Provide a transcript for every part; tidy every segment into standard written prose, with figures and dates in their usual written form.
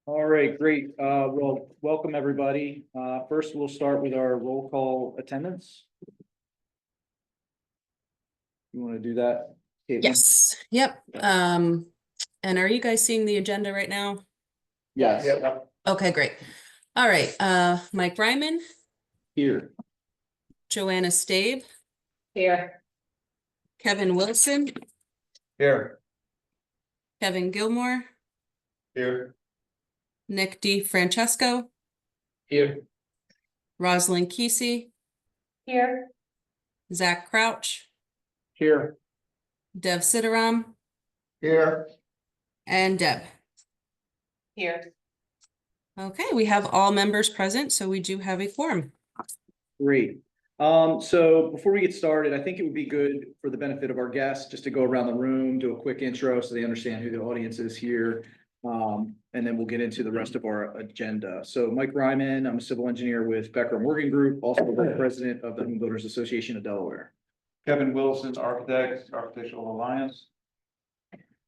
All right, great. Well, welcome everybody. First, we'll start with our roll call attendance. You want to do that, Caitlin? Yes, yep. And are you guys seeing the agenda right now? Yes. Okay, great. All right, Mike Ryman, Here. Joanna Stabe, Here. Kevin Wilson, Here. Kevin Gilmore, Here. Nick D. Francesco, Here. Rosalind Kesey, Here. Zach Crouch, Here. Dev Sidaram, Here. and Deb. Here. Okay, we have all members present, so we do have a quorum. Great. So before we get started, I think it would be good for the benefit of our guests just to go around the room, do a quick intro so they understand who the audience is here. And then we'll get into the rest of our agenda. So Mike Ryman, I'm a civil engineer with Becker Morgan Group, also the president of the Home Builders Association of Delaware. Kevin Wilson, architect, Architectural Alliance.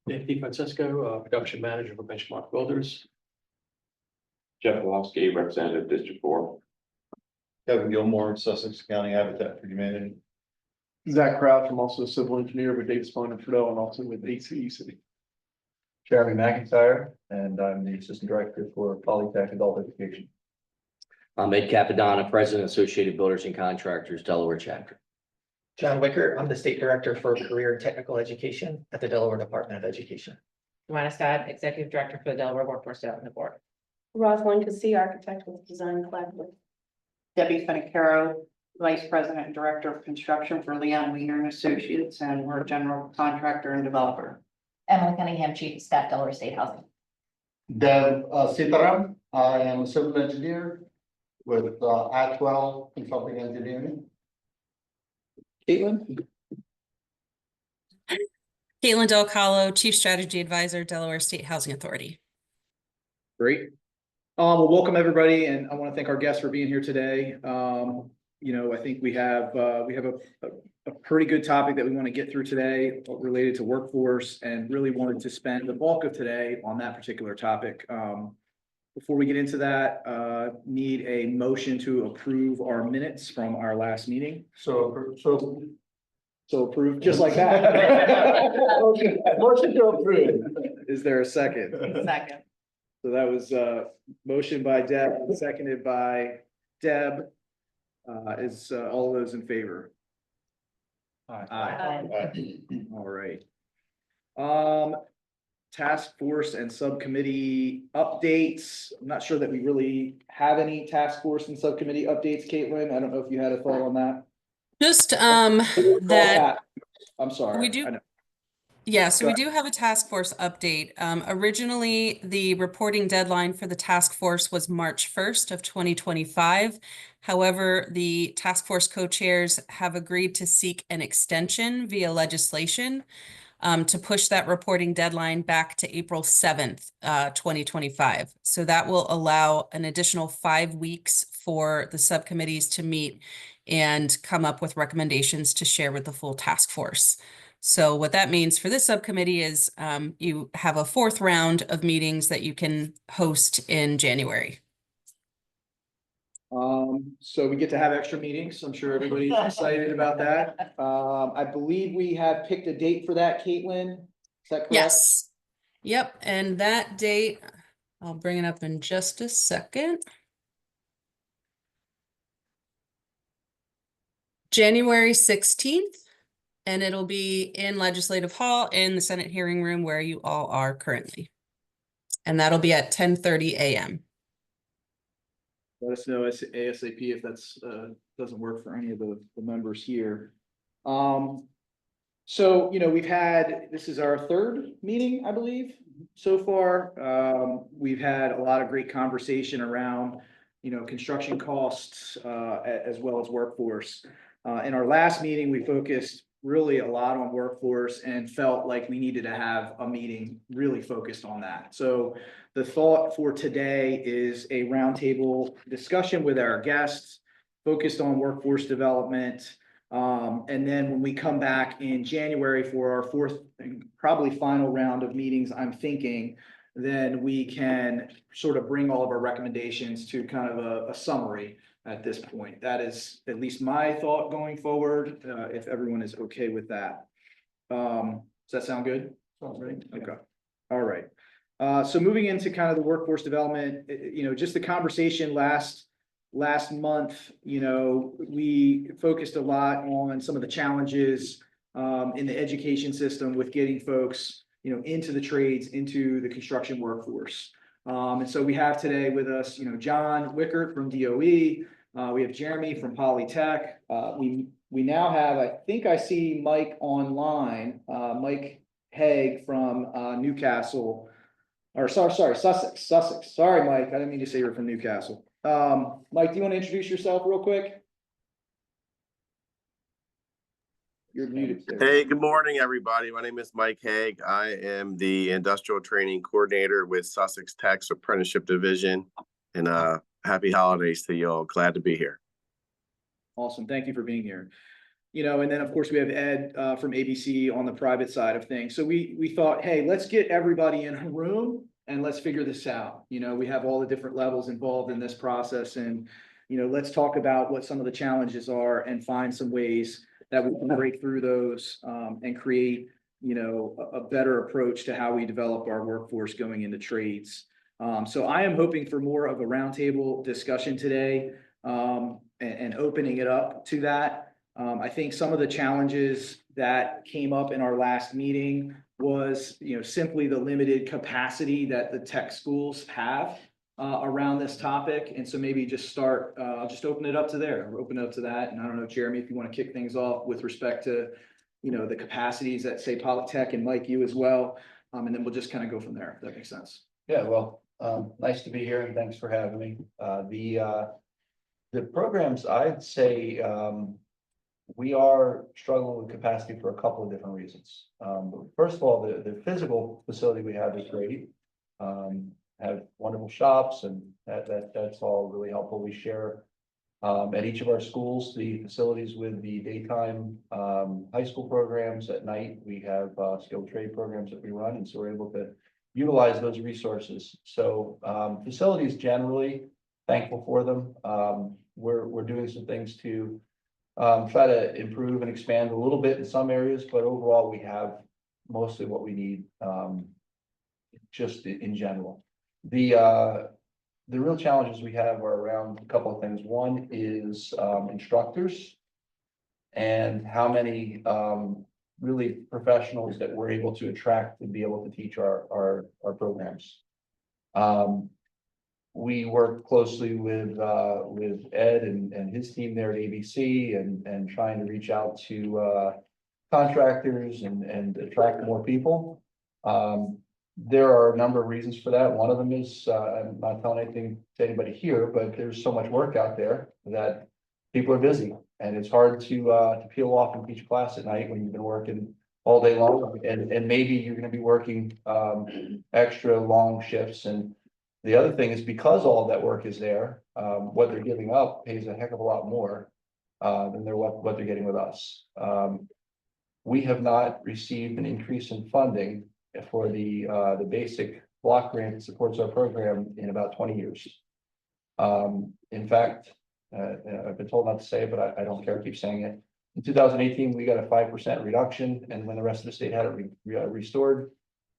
Nick D. Francesco, production manager for Benchmark Builders. Jeff Lofsky, Representative District 4. Kevin Gilmore, Sussex County Habitat for Humanity. Zach Crouch, I'm also a civil engineer with Davis Bond and Trudeau and also with ACEC. Jeremy McIntyre, and I'm the assistant director for Polytech Adult Education. I'm Ed Capadonna, President, Associated Builders and Contractors, Delaware Chapter. John Wicker, I'm the State Director for Career and Technical Education at the Delaware Department of Education. Joanna Scott, Executive Director for the Delaware Workforce Development Board. Rosalind Cassie, architect with Design Collaborative. Debbie Finicaro, Vice President and Director of Construction for Leon Wiener and Associates, and we're a general contractor and developer. Emily Cunningham, Chief of Staff, Delaware State Housing. Dev Sitaram, I am a civil engineer with Atwell Consulting Engineering. Caitlin? Caitlin Del Calo, Chief Strategy Advisor, Delaware State Housing Authority. Great. Well, welcome everybody, and I want to thank our guests for being here today. I think we have a pretty good topic that we want to get through today related to workforce, and really wanted to spend the bulk of today on that particular topic. Before we get into that, need a motion to approve our minutes from our last meeting. So approved, just like that. motion to approve. Is there a second? Second. So that was motion by Deb, seconded by Deb. Is all those in favor? Aye. All right. Task force and subcommittee updates. I'm not sure that we really have any task force and subcommittee updates, Caitlin. I don't know if you had a thought on that. Just that I'm sorry. we do. I know. Yeah, so we do have a task force update. Originally, the reporting deadline for the task force was March 1st of 2025. However, the task force co-chairs have agreed to seek an extension via legislation to push that reporting deadline back to April 7th, 2025. So that will allow an additional 5 weeks for the subcommittees to meet and come up with recommendations to share with the full task force. So what that means for this subcommittee is you have a 4th round of meetings that you can host in January. So we get to have extra meetings. I'm sure everybody's excited about that. I believe we have picked a date for that, Caitlin. Is that correct? Yes. Yep. And that date, I'll bring it up in just a second. January 16th. And it'll be in Legislative Hall in the Senate hearing room where you all are currently. And that'll be at 10:30 a.m. Let us know ASAP if that's doesn't work for any of the members here. So, we've had, this is our 3rd meeting, I believe, so far. We've had a lot of great conversation around, construction costs as well as workforce. In our last meeting, we focused really a lot on workforce and felt like we needed to have a meeting really focused on that. So the thought for today is a roundtable discussion with our guests focused on workforce development. And then when we come back in January for our 4th and probably final round of meetings, I'm thinking then we can sort of bring all of our recommendations to kind of a summary at this point. That is at least my thought going forward, if everyone is okay with that. Does that sound good? Sounds great. Okay, all right. So moving into kind of the workforce development, just the conversation last month, we focused a lot on some of the challenges in the education system with getting folks, into the trades, into the construction workforce. And so we have today with us, John Wickert from DOE. We have Jeremy from Polytech. We now have, I think I see Mike online, Mike Haig from Newcastle. Or sorry, Sussex. Sorry, Mike. I didn't mean to say you were from Newcastle. Mike, do you want to introduce yourself real quick? You're muted. Hey, good morning, everybody. My name is Mike Haig. I am the Industrial Training Coordinator with Sussex Tech's Apprenticeship Division. And happy holidays to you all. Glad to be here. Awesome. Thank you for being here. And then of course we have Ed from ABC on the private side of things. So we thought, hey, let's get everybody in a room and let's figure this out. We have all the different levels involved in this process, and let's talk about what some of the challenges are and find some ways that we can break through those and create, a better approach to how we develop our workforce going into trades. So I am hoping for more of a roundtable discussion today and opening it up to that. I think some of the challenges that came up in our last meeting was, simply the limited capacity that the tech schools have around this topic. And so maybe just start, just open it up to there, open it up to that. And I don't know, Jeremy, if you want to kick things off with respect to, the capacities at, say, Polytech, and Mike, you as well. And then we'll just kind of go from there, if that makes sense. Yeah, well, nice to be here and thanks for having me. The programs, I'd say, we are struggling with capacity for a couple of different reasons. First of all, the physical facility we have is great. Have wonderful shops, and that's all really helpful. We share at each of our schools the facilities with the daytime high school programs. At night, we have skilled trade programs that we run, and so we're able to utilize those resources. So facilities generally, thankful for them. We're doing some things to try to improve and expand a little bit in some areas, but overall we have mostly what we need, just in general. The real challenges we have are around a couple of things. One is instructors and how many really professionals that we're able to attract to be able to teach our programs. We work closely with Ed and his team there at ABC and trying to reach out to contractors and attract more people. There are a number of reasons for that. One of them is, I'm not telling anything to anybody here, but there's so much work out there that people are busy, and it's hard to peel off and teach class at night when you've been working all day long, and maybe you're going to be working extra long shifts. And the other thing is, because all of that work is there, what they're giving up pays a heck of a lot more than what they're getting with us. We have not received an increase in funding for the basic block grant that supports our program in about 20 years. In fact, I've been told not to say it, but I don't care, keep saying it. In 2018, we got a 5% reduction, and when the rest of the state had it restored,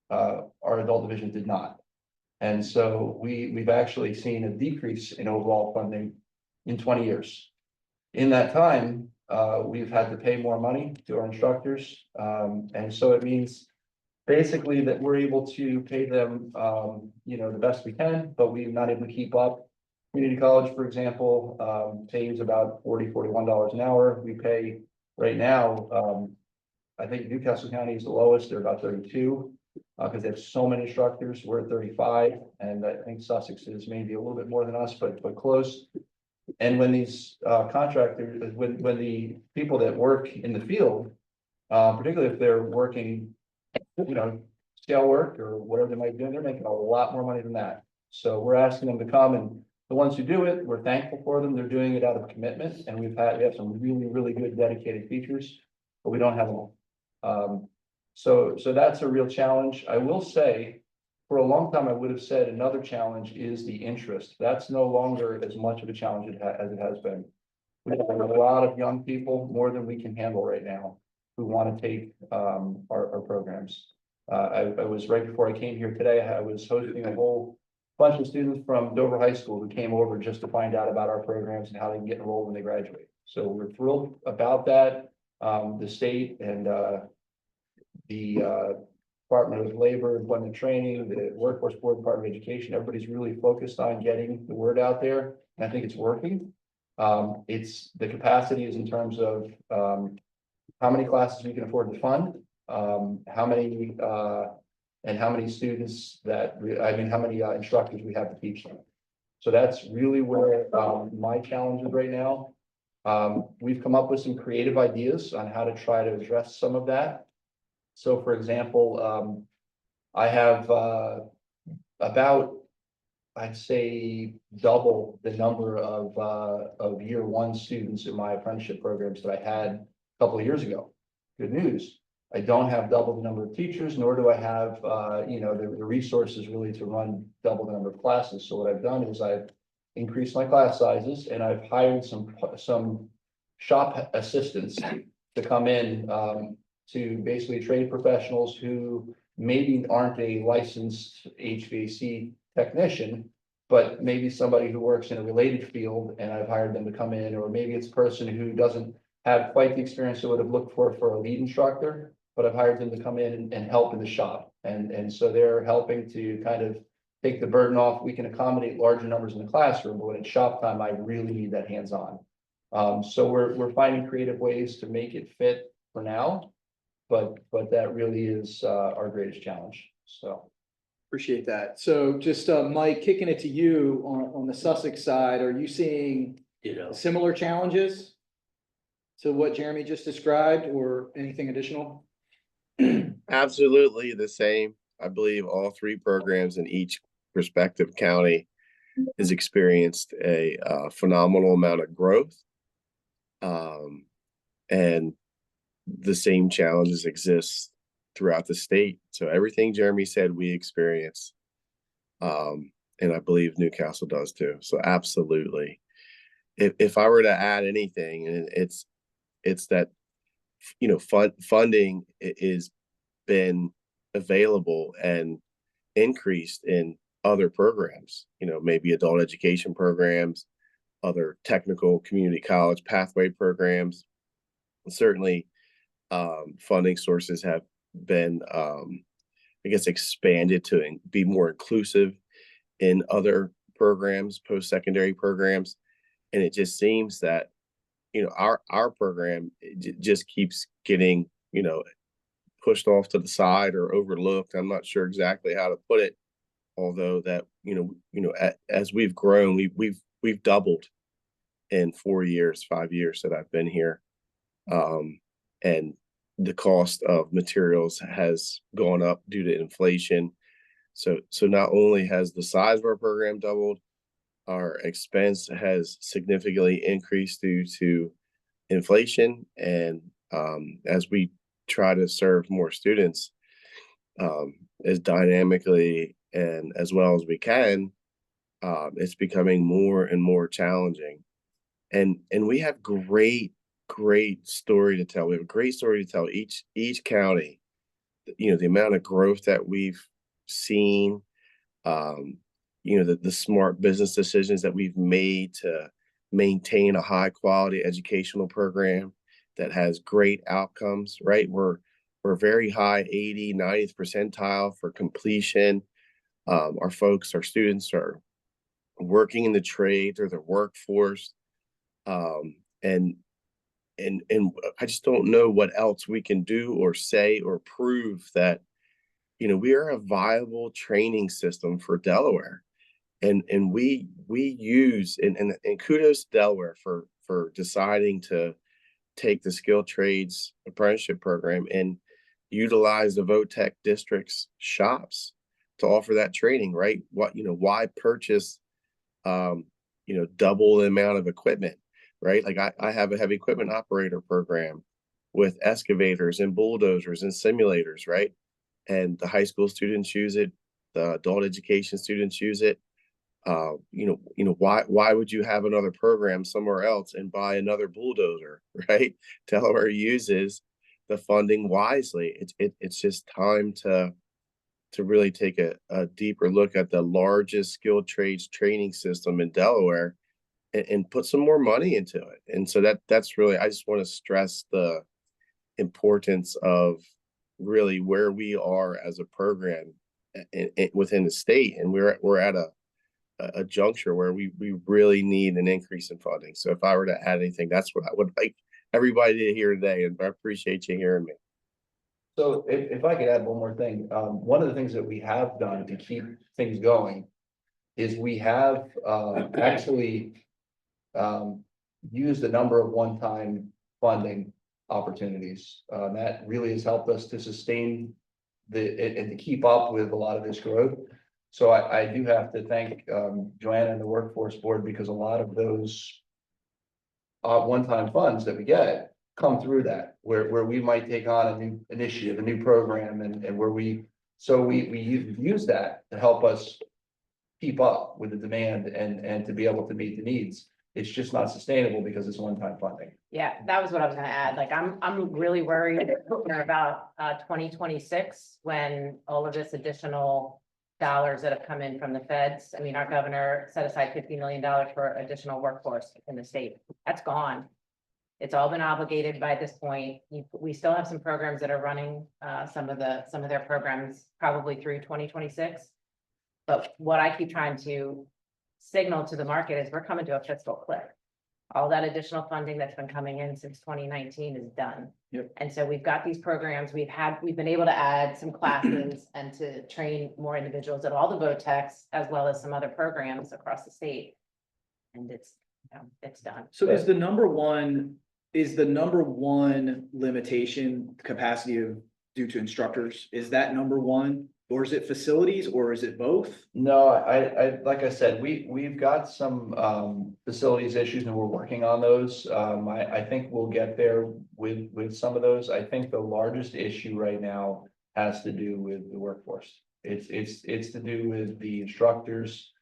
our adult division did not. And so we've actually seen a decrease in overall funding in 20 years. In that time, we've had to pay more money to our instructors. And so it means basically that we're able to pay them, the best we can, but we're not able to keep up. Community college, for example, pays about $41 an hour. We pay right now, I think Newcastle County is the lowest. They're about 32. Because they have so many instructors. We're at 35, and I think Sussex is maybe a little bit more than us, but close. And when these contractors, when the people that work in the field, particularly if they're working, scale work or whatever they might be doing, they're making a lot more money than that. So we're asking them to come, and the ones who do it, we're thankful for them. They're doing it out of commitment, and we have some really good dedicated teachers, but we don't have them all. So that's a real challenge. I will say for a long time, I would have said another challenge is the interest. That's no longer as much of a challenge as it has been. We have a lot of young people, more than we can handle right now, who want to take our programs. I was right before I came here today, I was hosting a whole bunch of students from Dover High School who came over just to find out about our programs and how they can get enrolled when they graduate. So we're thrilled about that. The state and the Department of Labor, Employment Training, the Workforce Board, Department of Education, everybody's really focused on getting the word out there. And I think it's working. It's the capacity is in terms of how many classes we can afford to fund, how many students that, how many instructors we have to teach them. So that's really where my challenge is right now. We've come up with some creative ideas on how to try to address some of that. So for example, I have about, I'd say, double the number of year one students in my apprenticeship programs that I had a couple of years ago. Good news. I don't have double the number of teachers, nor do I have, the resources really to run double the number of classes. So what I've done is I've increased my class sizes and I've hired some shop assistants to come in to basically trade professionals who maybe aren't a licensed HVAC technician, but maybe somebody who works in a related field, and I've hired them to come in, or maybe it's a person who doesn't have quite the experience I would have looked for a lead instructor, but I've hired them to come in and help in the shop. And so they're helping to kind of take the burden off. We can accommodate larger numbers in the classroom, but when it's shop time, I really need that hands-on. So we're finding creative ways to make it fit for now, but that really is our greatest challenge. So. Appreciate that. So just Mike, kicking it to you on the Sussex side, are you seeing similar challenges to what Jeremy just described, or anything additional? Absolutely the same. I believe all three programs in each respective county has experienced a phenomenal amount of growth. And the same challenges exist throughout the state. So everything Jeremy said, we experience. And I believe Newcastle does too. So absolutely. If I were to add anything, and it's that, funding is been available and increased in other programs, maybe adult education programs, other technical community college pathway programs. And certainly funding sources have been, expanded to be more inclusive in other programs, post-secondary programs. And it just seems that, our program just keeps getting, pushed off to the side or overlooked. I'm not sure exactly how to put it. Although that, as we've grown, we've doubled in 5 years that I've been here. And the cost of materials has gone up due to inflation. So not only has the size of our program doubled, our expense has significantly increased due to inflation. And as we try to serve more students as dynamically and as well as we can, it's becoming more and more challenging. And we have great story to tell. We have a great story to tell. Each county, the amount of growth that we've seen, the smart business decisions that we've made to maintain a high quality educational program that has great outcomes, right? We're very high 80, 90th percentile for completion. Our students are working in the trades or the workforce. And I just don't know what else we can do or say or prove that, we are a viable training system for Delaware. And we use, and kudos to Delaware for deciding to take the skilled trades apprenticeship program and utilize the VOTEC district's shops to offer that training, right? Why purchase, double the amount of equipment, right? Like I have a heavy equipment operator program with excavators and bulldozers and simulators, right? And the high school students use it, the adult education students use it. Why would you have another program somewhere else and buy another bulldozer, right? Delaware uses the funding wisely. It's just time to really take a deeper look at the largest skilled trades training system in Delaware and put some more money into it. And so that's really, I just want to stress the importance of really where we are as a program within the state. And we're at a juncture where we really need an increase in funding. So if I were to add anything, that's what I would like everybody to hear today. And I appreciate you hearing me. So if I could add one more thing, one of the things that we have done to keep things going is we have actually used a number of one-time funding opportunities. That really has helped us to sustain and to keep up with a lot of this growth. So I do have to thank Joanna and the Workforce Board, because a lot of those one-time funds that we get come through that, where we might take on a new initiative, a new program, and where we use that to help us keep up with the demand and to be able to meet the needs. It's just not sustainable because it's one-time funding. Yeah, that was what I was gonna add. Like, I'm really worried about 2026, when all of this additional dollars that have come in from the feds. I mean, our governor set aside $50 million for additional workforce in the state. That's gone. It's all been obligated by this point. We still have some programs that are running, some of their programs probably through 2026. But what I keep trying to signal to the market is we're coming to a fiscal cliff. All that additional funding that's been coming in since 2019 is done. Yep. And so we've got these programs, we've been able to add some classes and to train more individuals at all the VOTECs, as well as some other programs across the state. And it's done. So is the number one limitation capacity due to instructors? Is that number one? Or is it facilities, or is it both? No, I like I said, we've got some facilities issues and we're working on those. I think we'll get there with some of those. I think the largest issue right now has to do with the workforce. It's to do with the instructors,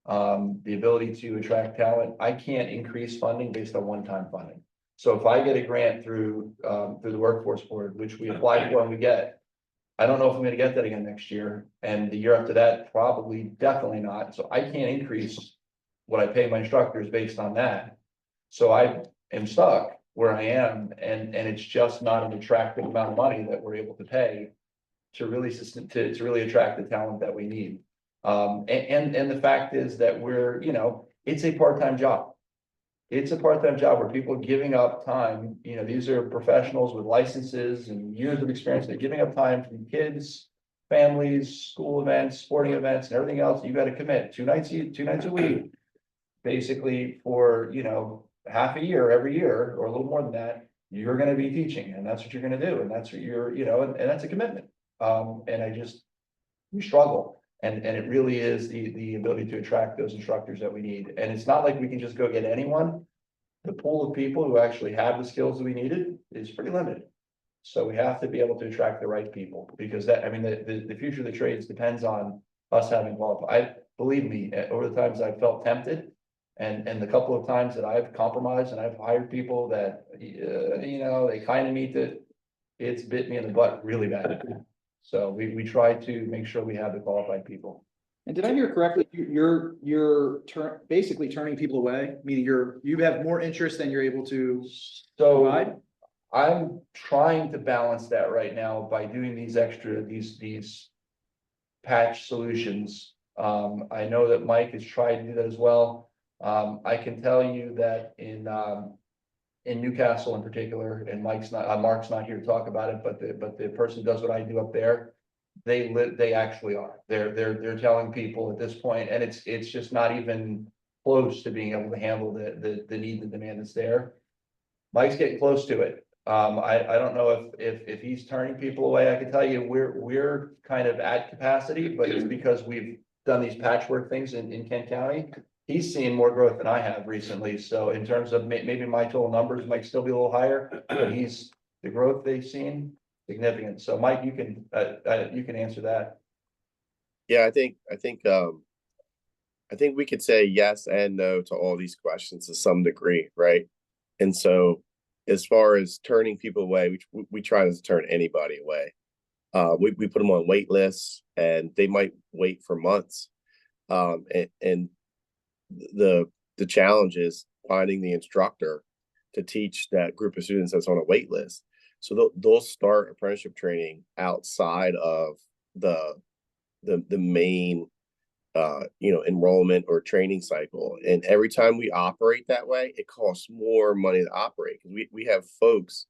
the ability to attract talent. I can't increase funding based on one-time funding. So if I get a grant through the Workforce Board, which we apply for and we get, I don't know if I'm gonna get that again next year, and the year after that, probably definitely not. So I can't increase what I pay my instructors based on that. So I am stuck where I am, and it's just not an attractive amount of money that we're able to pay to really attract the talent that we need. And the fact is that it's a part-time job. It's a part-time job where people are giving up time. These are professionals with licenses and years of experience. They're giving up time from kids, families, school events, sporting events, and everything else. You got to commit two nights a week, basically for, half a year, every year, or a little more than that. You're going to be teaching, and that's what you're going to do. And that's what and that's a commitment. And we struggle. And it really is the ability to attract those instructors that we need. And it's not like we can just go get anyone. The pool of people who actually have the skills that we needed is pretty limited. So we have to be able to attract the right people, because the future of the trades depends on us having qualified. Believe me, over the times I've felt tempted, and the couple of times that I've compromised and I've hired people that, they kind of meet it's bit me in the butt really bad. So we try to make sure we have the qualified people. And did I hear correctly? You're basically turning people away, meaning you have more interest than you're able to provide? I'm trying to balance that right now by doing these patch solutions. I know that Mike has tried to do that as well. I can tell you that in Newcastle in particular, and Mark's not here to talk about it, but the person does what I do up there. They actually are. They're telling people at this point, and it's just not even close to being able to handle the need and demand that's there. Mike's getting close to it. I don't know if he's turning people away. I can tell you we're kind of at capacity, but it's because we've done these patchwork things in Kent County. He's seeing more growth than I have recently. So in terms of maybe my total numbers might still be a little higher, but the growth they've seen significant. So Mike, you can answer that. Yeah, I think we could say yes and no to all these questions to some degree, right? And so as far as turning people away, we try not to turn anybody away. We put them on wait lists and they might wait for months. And the challenge is finding the instructor to teach that group of students that's on a wait list. So they'll start apprenticeship training outside of the main enrollment or training cycle. And every time we operate that way, it costs more money to operate because we have folks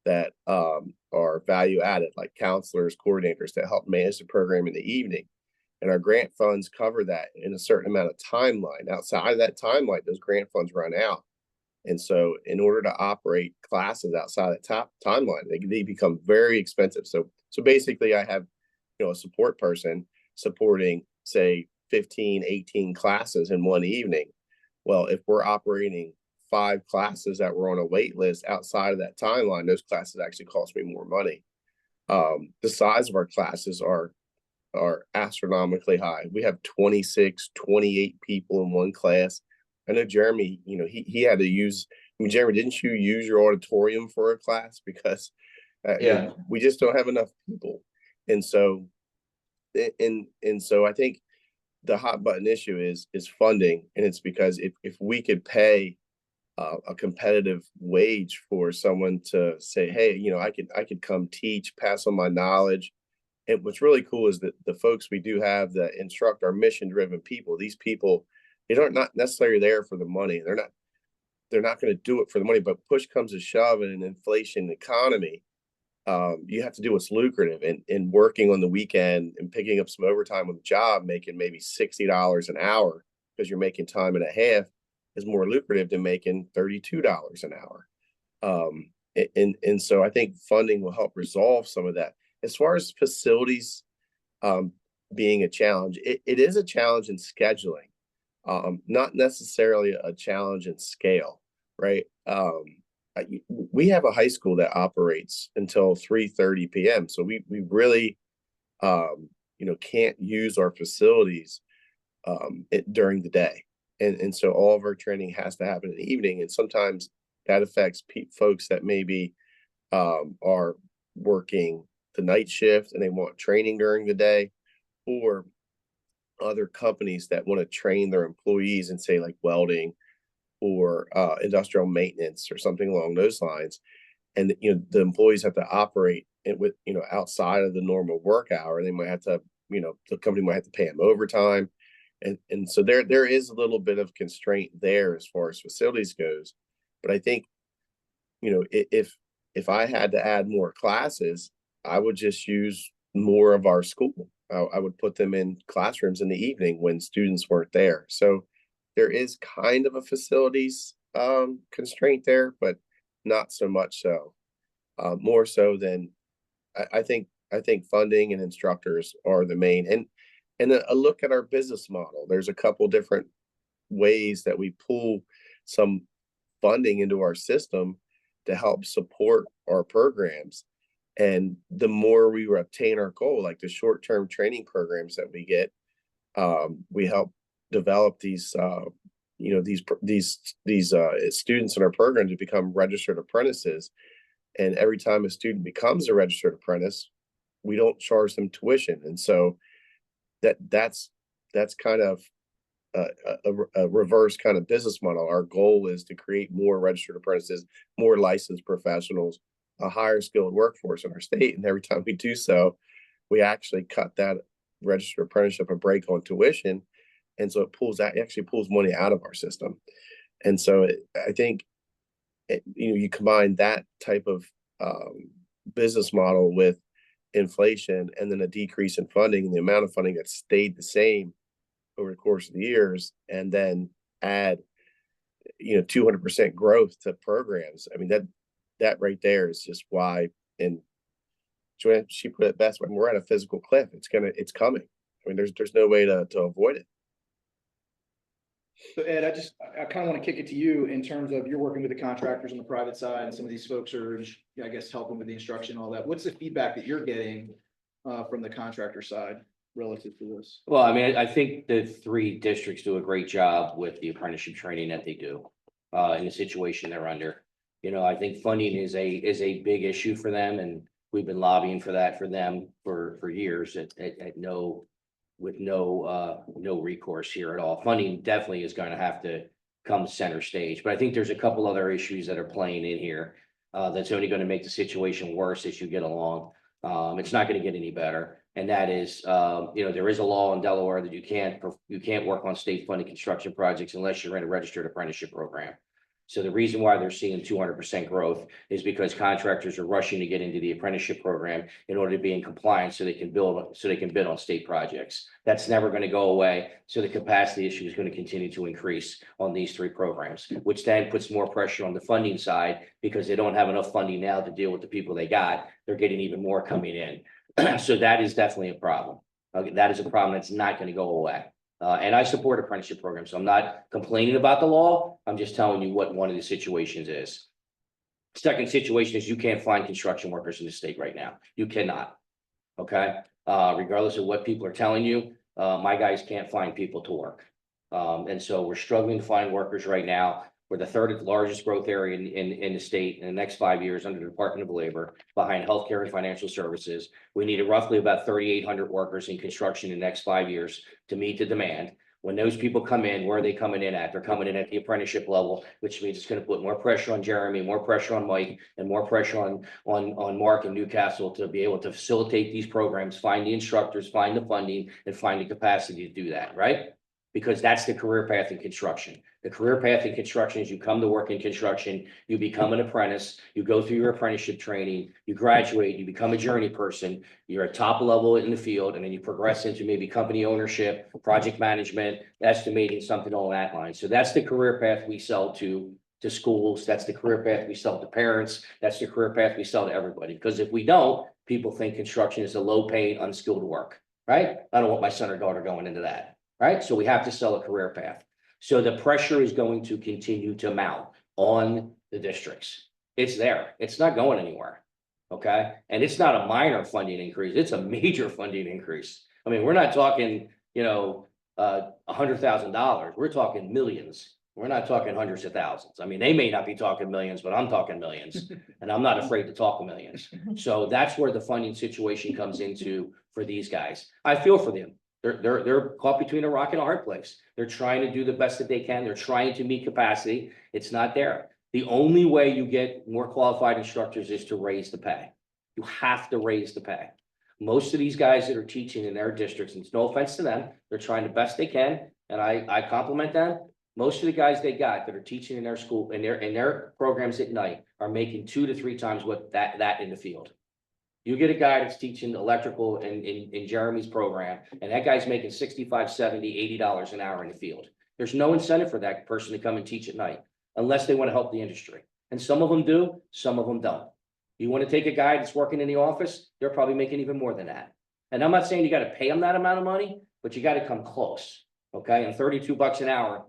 that are value added, like counselors, coordinators that help manage the program in the evening. And our grant funds cover that in a certain amount of timeline. Outside of that timeline, those grant funds run out. And so in order to operate classes outside the top timeline, they become very expensive. So basically I have, a support person supporting, say, 15, 18 classes in one evening. Well, if we're operating 5 classes that were on a wait list outside of that timeline, those classes actually cost me more money. The size of our classes are astronomically high. We have 26, 28 people in one class. I know Jeremy, he had to use, Jeremy, didn't you use your auditorium for a class? Because we just don't have enough people. And so, I think the hot button issue is funding. And it's because if we could pay a competitive wage for someone to say, hey, I could come teach, pass on my knowledge. And what's really cool is that the folks we do have that instruct are mission driven people. These people, they aren't not necessarily there for the money. They're not going to do it for the money, but push comes to shove in an inflation economy. You have to do what's lucrative, and working on the weekend and picking up some overtime with a job, making maybe $60 an hour because you're making time and a half is more lucrative than making $32 an hour. And so I think funding will help resolve some of that. As far as facilities being a challenge, it is a challenge in scheduling, not necessarily a challenge in scale, right? We have a high school that operates until 3:30 p.m. So we really, can't use our facilities during the day. And so all of our training has to happen in the evening. And sometimes that affects folks that maybe are working the night shift and they want training during the day, or other companies that want to train their employees and say like welding or industrial maintenance or something along those lines. And the employees have to operate it with outside of the normal work hour. They might have to, the company might have to pay them overtime. And so there is a little bit of constraint there as far as facilities goes. But I think, if I had to add more classes, I would just use more of our school. I would put them in classrooms in the evening when students weren't there. So there is kind of a facilities constraint there, but not so much so. More so than I think funding and instructors are the main. And a look at our business model. There's a couple different ways that we pull some funding into our system to help support our programs. And the more we obtain our goal, like the short-term training programs that we get, we help develop these students in our program to become registered apprentices. And every time a student becomes a registered apprentice, we don't charge them tuition. And so that's kind of a reverse kind of business model. Our goal is to create more registered apprentices, more licensed professionals, a higher skilled workforce in our state. And every time we do so, we actually cut that registered apprenticeship a break on tuition. And so it actually pulls money out of our system. And so I think, you combine that type of business model with inflation and then a decrease in funding, and the amount of funding that stayed the same over the course of the years, and then add 200% growth to programs. I mean, that right there is just why. And Joanne, she put it best, when we're at a physical cliff, it's coming. I mean, there's no way to avoid it. So Ed, I kind of want to kick it to you in terms of you're working with the contractors on the private side, and some of these folks are, I guess, helping with the instruction, all that. What's the feedback that you're getting from the contractor side? relative to this? Well, I mean, I think the three districts do a great job with the apprenticeship training that they do, in the situation they're under. You know, I think funding is a big issue for them, and we've been lobbying for that for them for years at no, with no recourse here at all. Funding definitely is going to have to come center stage, but I think there's a couple other issues that are playing in here, that's only going to make the situation worse as you get along. It's not going to get any better. And that is, you know, there is a law in Delaware that you can't work on state funded construction projects unless you're in a registered apprenticeship program. So the reason why they're seeing 200% growth is because contractors are rushing to get into the apprenticeship program in order to be in compliance so they can bid on state projects. That's never going to go away. So the capacity issue is going to continue to increase on these three programs, which then puts more pressure on the funding side because they don't have enough funding now to deal with the people they got. They're getting even more coming in. So that is definitely a problem. That is a problem that's not going to go away. And I support apprenticeship programs, so I'm not complaining about the law. I'm just telling you what one of the situations is. Second situation is you can't find construction workers in the state right now. You cannot. Okay, regardless of what people are telling you, my guys can't find people to work. And so we're struggling to find workers right now. We're the third largest growth area in the state in the next 5 years under the Department of Labor, behind healthcare and financial services. We needed roughly about 3,800 workers in construction in the next 5 years to meet the demand. When those people come in, where are they coming in at? They're coming in at the apprenticeship level, which means it's going to put more pressure on Jeremy, more pressure on Mike, and more pressure on Mark and Newcastle to be able to facilitate these programs, find the instructors, find the funding, and find the capacity to do that, right? Because that's the career path in construction. The career path in construction is you come to work in construction, you become an apprentice, you go through your apprenticeship training, you graduate, you become a journey person, you're at top level in the field, and then you progress into maybe company ownership, project management, estimating, something along that line. So that's the career path we sell to schools. That's the career path we sell to parents. That's the career path we sell to everybody. Because if we don't, people think construction is a low paid, unskilled work, right? I don't want my son or daughter going into that, right? So we have to sell a career path. So the pressure is going to continue to mount on the districts. It's there. It's not going anywhere. Okay. And it's not a minor funding increase. It's a major funding increase. I mean, we're not talking, you know, $100,000. We're talking millions. We're not talking hundreds of thousands. I mean, they may not be talking millions, but I'm talking millions, and I'm not afraid to talk millions. So that's where the funding situation comes into for these guys. I feel for them. They're caught between a rock and a hard place. They're trying to do the best that they can. They're trying to meet capacity. It's not there. The only way you get more qualified instructors is to raise the pay. You have to raise the pay. Most of these guys that are teaching in their districts, and it's no offense to them, they're trying the best they can, and I compliment them. Most of the guys they got that are teaching in their school, in their programs at night, are making 2 to 3 times what that in the field. You get a guy that's teaching electrical in Jeremy's program, and that guy's making $65, $70, $80 an hour in the field. There's no incentive for that person to come and teach at night unless they want to help the industry. And some of them do, some of them don't. You want to take a guy that's working in the office, they're probably making even more than that. And I'm not saying you got to pay them that amount of money, but you got to come close. Okay. And $32 an hour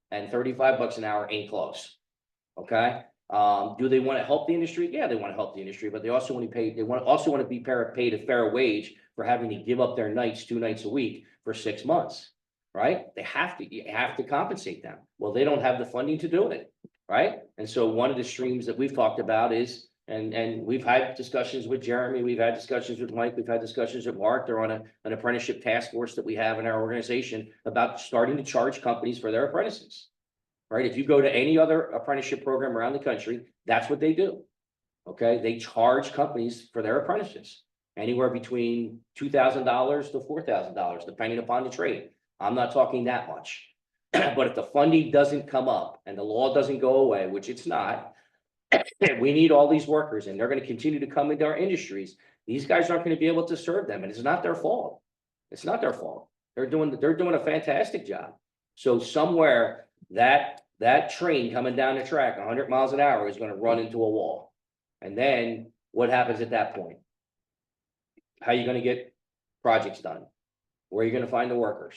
and $35 an hour ain't close. Okay. Do they want to help the industry? Yeah, they want to help the industry, but they also want to pay, also want to be paid a fair wage for having to give up their nights 2 nights a week for 6 months, right? You have to compensate them. Well, they don't have the funding to do it, right? And so one of the streams that we've talked about is, and we've had discussions with Jeremy, we've had discussions with Mike, we've had discussions with Mark. They're on an apprenticeship task force that we have in our organization about starting to charge companies for their apprentices. Right? If you go to any other apprenticeship program around the country, that's what they do. Okay. They charge companies for their apprentices anywhere between $2,000 to $4,000, depending upon the trade. I'm not talking that much, but if the funding doesn't come up and the law doesn't go away, which it's not, we need all these workers and they're going to continue to come into our industries. These guys aren't going to be able to serve them, and it's not their fault. It's not their fault. They're doing a fantastic job. So somewhere that train coming down the track 100 miles an hour is going to run into a wall. And then what happens at that point? How are you going to get projects done? Where are you going to find the workers?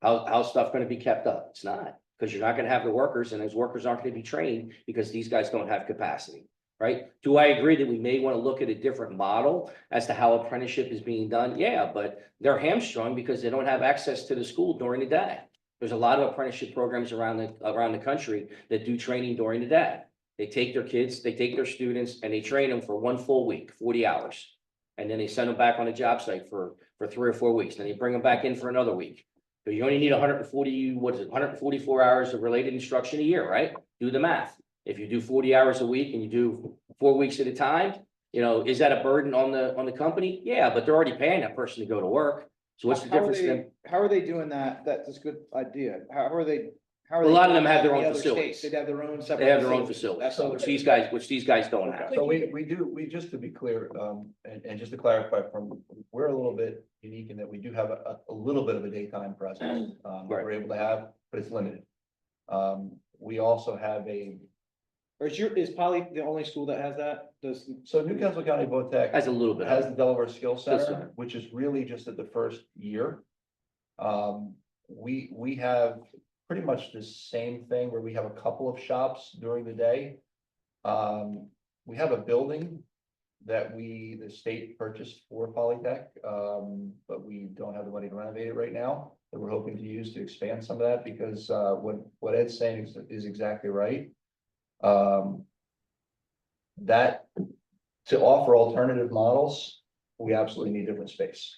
How's stuff going to be kept up? It's not, because you're not going to have the workers, and those workers aren't going to be trained because these guys don't have capacity, right? Do I agree that we may want to look at a different model as to how apprenticeship is being done? Yeah, but they're hamstrung because they don't have access to the school during the day. There's a lot of apprenticeship programs around the country that do training during the day. They take their kids, they take their students, and they train them for one full week, 40 hours. And then they send them back on a job site for 3 or 4 weeks. Then they bring them back in for another week. So you only need 140, what is it, 144 hours of related instruction a year, right? Do the math. If you do 40 hours a week and you do 4 weeks at a time, you know, is that a burden on the company? Yeah, but they're already paying that person to go to work. So what's the difference then? How are they doing that? That's a good idea. How are they? A lot of them have their own The other facilities. states, They'd have their own separate. They have their own facilities, which these guys don't have. So we, just to be clear, and just to clarify we're a little bit unique in that we do have a little bit of a daytime presence. Right. We're able to have, but it's limited. We also have Or is Poly the only school that has that? so Newcastle County VOTEC Has a little bit. has the Delaware Skills Skills Center, Center. which is really just at the first year. We have pretty much the same thing where we have a couple of shops during the day. We have a building that the state purchased for Polytech, but we don't have the money to renovate it right now. That we're hoping to use to expand some of that because what Ed's saying is exactly right. That to offer alternative models, we absolutely need different space.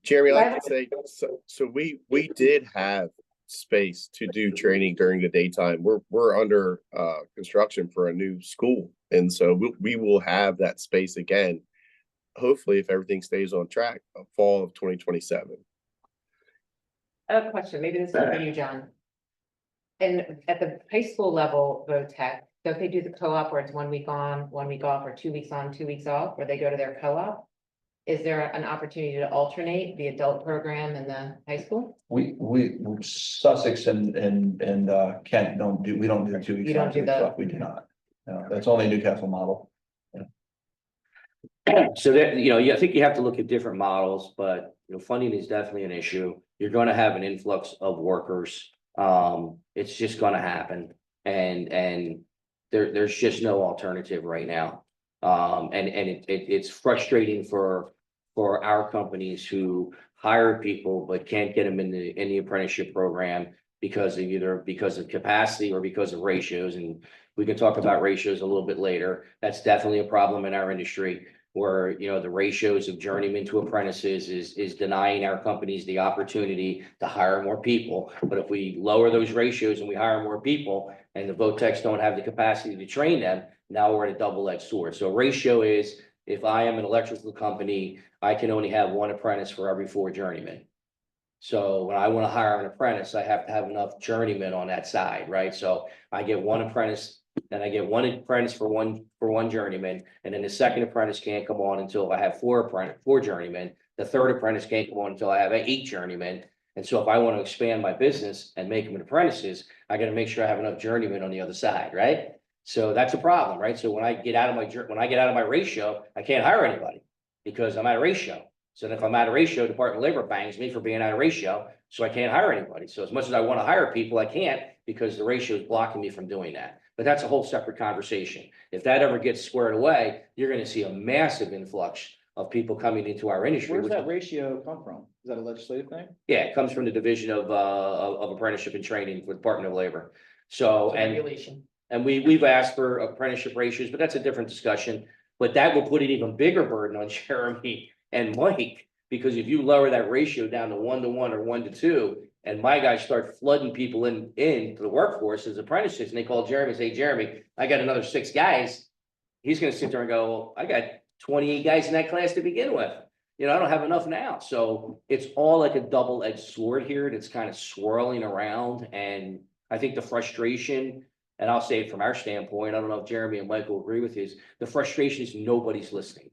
Jeremy, I like to say, so we did have space to do training during the daytime. We're under construction for a new school, and so we will have that space again. Hopefully, if everything stays on track, fall of 2027. A question, maybe this is for you, John. And at the high school level, VOTEC, don't they do the co-op where it's 1 week on, 1 week off, or 2 weeks on, 2 weeks off, where they go to their co-op? Is there an opportunity to alternate the adult program and the high school? We Sussex and Kent we don't do the 2 weeks. You don't on, 2 do weeks that? off. We do not. No, that's only a Newcastle model. So that, you know, I think you have to look at different models, but you know, funding is definitely an issue. You're going to have an influx of workers. It's just going to happen, and there's just no alternative right now. And it's frustrating for our companies who hire people but can't get them in the apprenticeship program because of capacity or because of ratios. And we can talk about ratios a little bit later. That's definitely a problem in our industry, where, you know, the ratios of journeymen to apprentices is denying our companies the opportunity to hire more people. But if we lower those ratios and we hire more people and the VOTECs don't have the capacity to train them, now we're at a double-edged sword. So ratio is, if I am an electrical company, I can only have 1 apprentice for every 4 journeymen. So when I want to hire an apprentice, I have to have enough journeymen on that side, right? So I get 1 apprentice, then I get 1 apprentice for one journeyman, and then the second apprentice can't come on until I have 4 journeymen. The third apprentice can't come on until I have 8 journeymen. And so if I want to expand my business and make them apprentices, I got to make sure I have enough journeymen on the other side, right? So that's a problem, right? So when I get out of my ratio, I can't hire anybody because I'm out of ratio. So then if I'm out of ratio, Department of Labor bangs me for being out of ratio, so I can't hire anybody. So as much as I want to hire people, I can't because the ratio is blocking me from doing that. But that's a whole separate conversation. If that ever gets squared away, you're going to see a massive influx of people coming into our industry. Where does that ratio come from? Is that a legislative thing? Yeah, it comes from the Division of Apprenticeship and Training for the Department of Labor. So, Regulation. and we've asked for apprenticeship ratios, but that's a different discussion. But that will put an even bigger burden on Jeremy and Mike, because if you lower that ratio down to 1 to 1 or 1 to 2, and my guys start flooding people into the workforce as apprentices, and they call Jeremy and say, Jeremy, I got another 6 guys. He's going to sit there and go, well, I got 28 guys in that class to begin with. You know, I don't have enough now. So it's all like a double-edged sword here that's kind of swirling around. And I think the frustration, and I'll say it from our standpoint, I don't know if Jeremy and Mike will agree with this, the frustration is nobody's listening.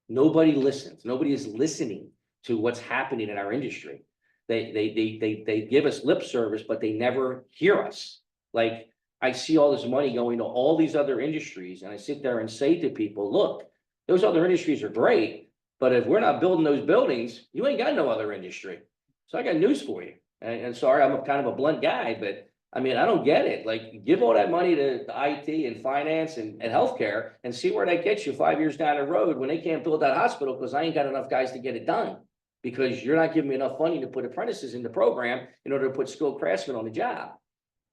Nobody listens. Nobody is listening to what's happening in our industry. They give us lip service, but they never hear us. Like, I see all this money going to all these other industries, and I sit there and say to people, look, those other industries are great, but if we're not building those buildings, you ain't got no other industry. So I got news for you. And sorry, I'm kind of a blunt guy, but I mean, I don't get it. Like, give all that money to IT and finance and healthcare and see where that gets you 5 years down the road when they can't build that hospital because I ain't got enough guys to get it done. Because you're not giving me enough funding to put apprentices in the program in order to put skilled craftsmen on the job.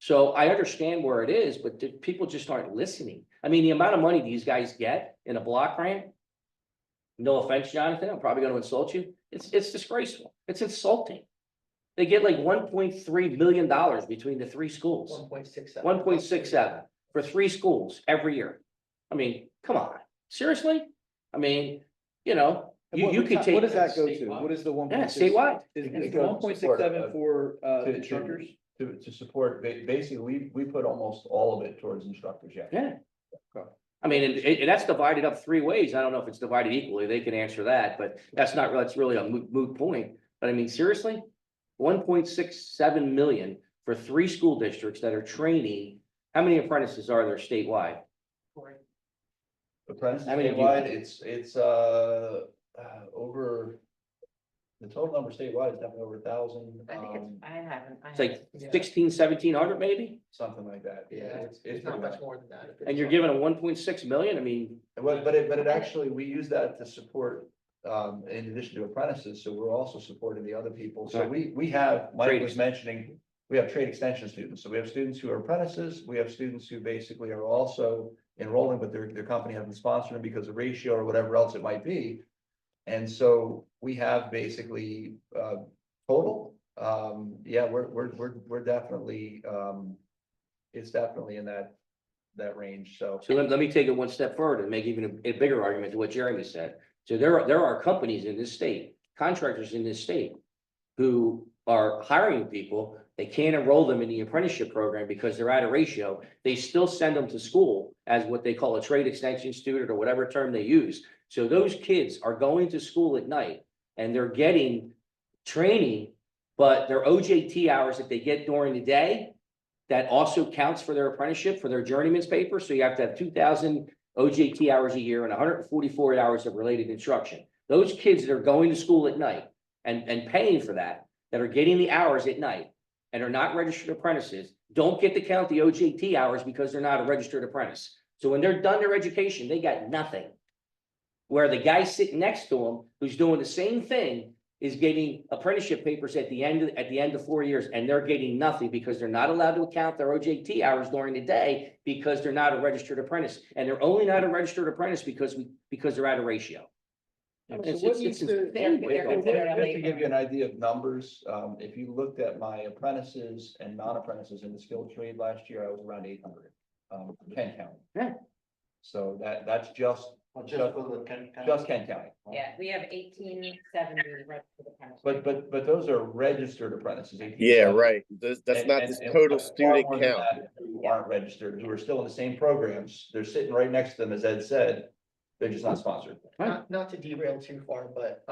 So I understand where it is, but people just aren't listening. I mean, the amount of money these guys get in a block grant, no offense, Jonathan, I'm probably going to insult you. It's disgraceful. It's insulting. They get like $1.3 million between the three schools. 1.67. 1.67 for three schools every year. I mean, come on, seriously? I mean, you know, you could take. What does that go to? What is the one? Yeah, statewide. Is It the goes to 1.67 for to- instructors? To support, basically, we put almost all of it towards instructors, yeah. Yeah. I mean, and that's divided up three ways. I don't know if it's divided equally. They can answer that, but that's really a moot point. But I mean, seriously, 1.67 million for three school districts that are training. How many apprentices are there statewide? Apprentices How many do you statewide, have? it's over, the total number statewide is definitely over 1,000. I think it's, I haven't. It's like 1,600 maybe? Something like that. Yeah, It's it's not pretty much high. more than that. And you're giving them 1.6 million? I mean, But it actually, we use that to support, in addition to apprentices, so we're also supporting the other people. So we have, Mike Trade was mentioning, we have trade extension students. So we have students who are apprentices, we have students who basically are also enrolling, but their company hasn't sponsored them because of ratio or whatever else it might be. And so we have basically, total, yeah, we're definitely, it's definitely in that range, so. so let me take it one step further and make even a bigger argument to what Jeremy said. So there are companies in this state, contractors in this state, who are hiring people. They can't enroll them in the apprenticeship program because they're out of ratio. They still send them to school as what they call a trade extension student or whatever term they use. So those kids are going to school at night and they're getting training, but their OJT hours that they get during the day, that also counts for their apprenticeship, for their journeyman's paper. So you have to have 2,000 OJT hours a year and 144 hours of related instruction. Those kids that are going to school at night and paying for that are getting the hours at night and are not registered apprentices, don't get to count the OJT hours because they're not a registered apprentice. So when they're done their education, they got nothing. Where the guy sitting next to them, who's doing the same thing, is getting apprenticeship papers at the end of 4 years, and they're getting nothing because they're not allowed to count their OJT hours during the day because they're not a registered apprentice, and they're only not a registered apprentice because they're out of ratio. I mean, So what needs to- insane what's going on. Just to give you an idea of numbers, if you looked at my apprentices and non-apprentices in the skilled trade last year, I was around 800, Kent County. Yeah. So that's just for the Kent County. Yeah, we have 1870 registered apprentices. But those are registered apprentices. 1870. Yeah, right. That's And- not and- the and total far student more than count. that Who aren't registered, who are still in the same programs, they're sitting right next to them, as Ed said, they're just not sponsored. Not to derail too far, but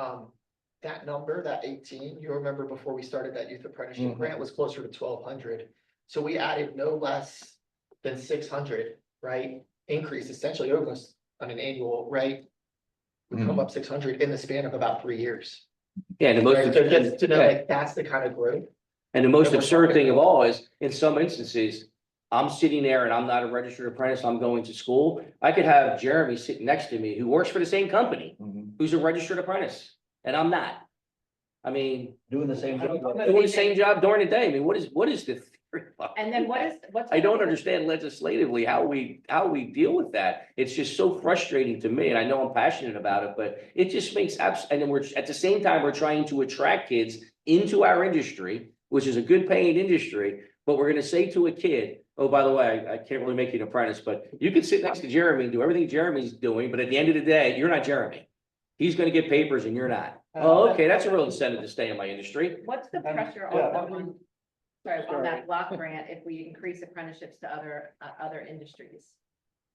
that number, that 18, you remember before we started that youth apprenticeship Mhm. grant was closer to 1,200. So we added no less than 600, right? Increase essentially almost on an annual, right? We come up 600 in the span of about 3 years. Yeah, the most. Right? So just to know, Yeah. like, that's the kind of growth. And the most that we're absurd talking thing of about. all is, in some instances, I'm sitting there and I'm not a registered apprentice, I'm going to school. I could have Jeremy sitting next to me who works for the same company, who's a registered apprentice, and I'm not. I mean, Doing the same job. doing the same job during the day. I mean, what is the theory behind And then that? what's? I don't understand legislatively how we deal with that. It's just so frustrating to me, and I know I'm passionate about it, but it just makes and then we're, at the same time, we're trying to attract kids into our industry, which is a good paying industry, but we're gonna say to a kid, oh, by the way, I can't really make you an apprentice, but you can sit next to Jeremy and do everything Jeremy's doing, but at the end of the day, you're not Jeremy. He's gonna get papers and you're not. Oh, okay, that's a real incentive to stay in my industry. What's the pressure on that block grant if we increase apprenticeships to other industries?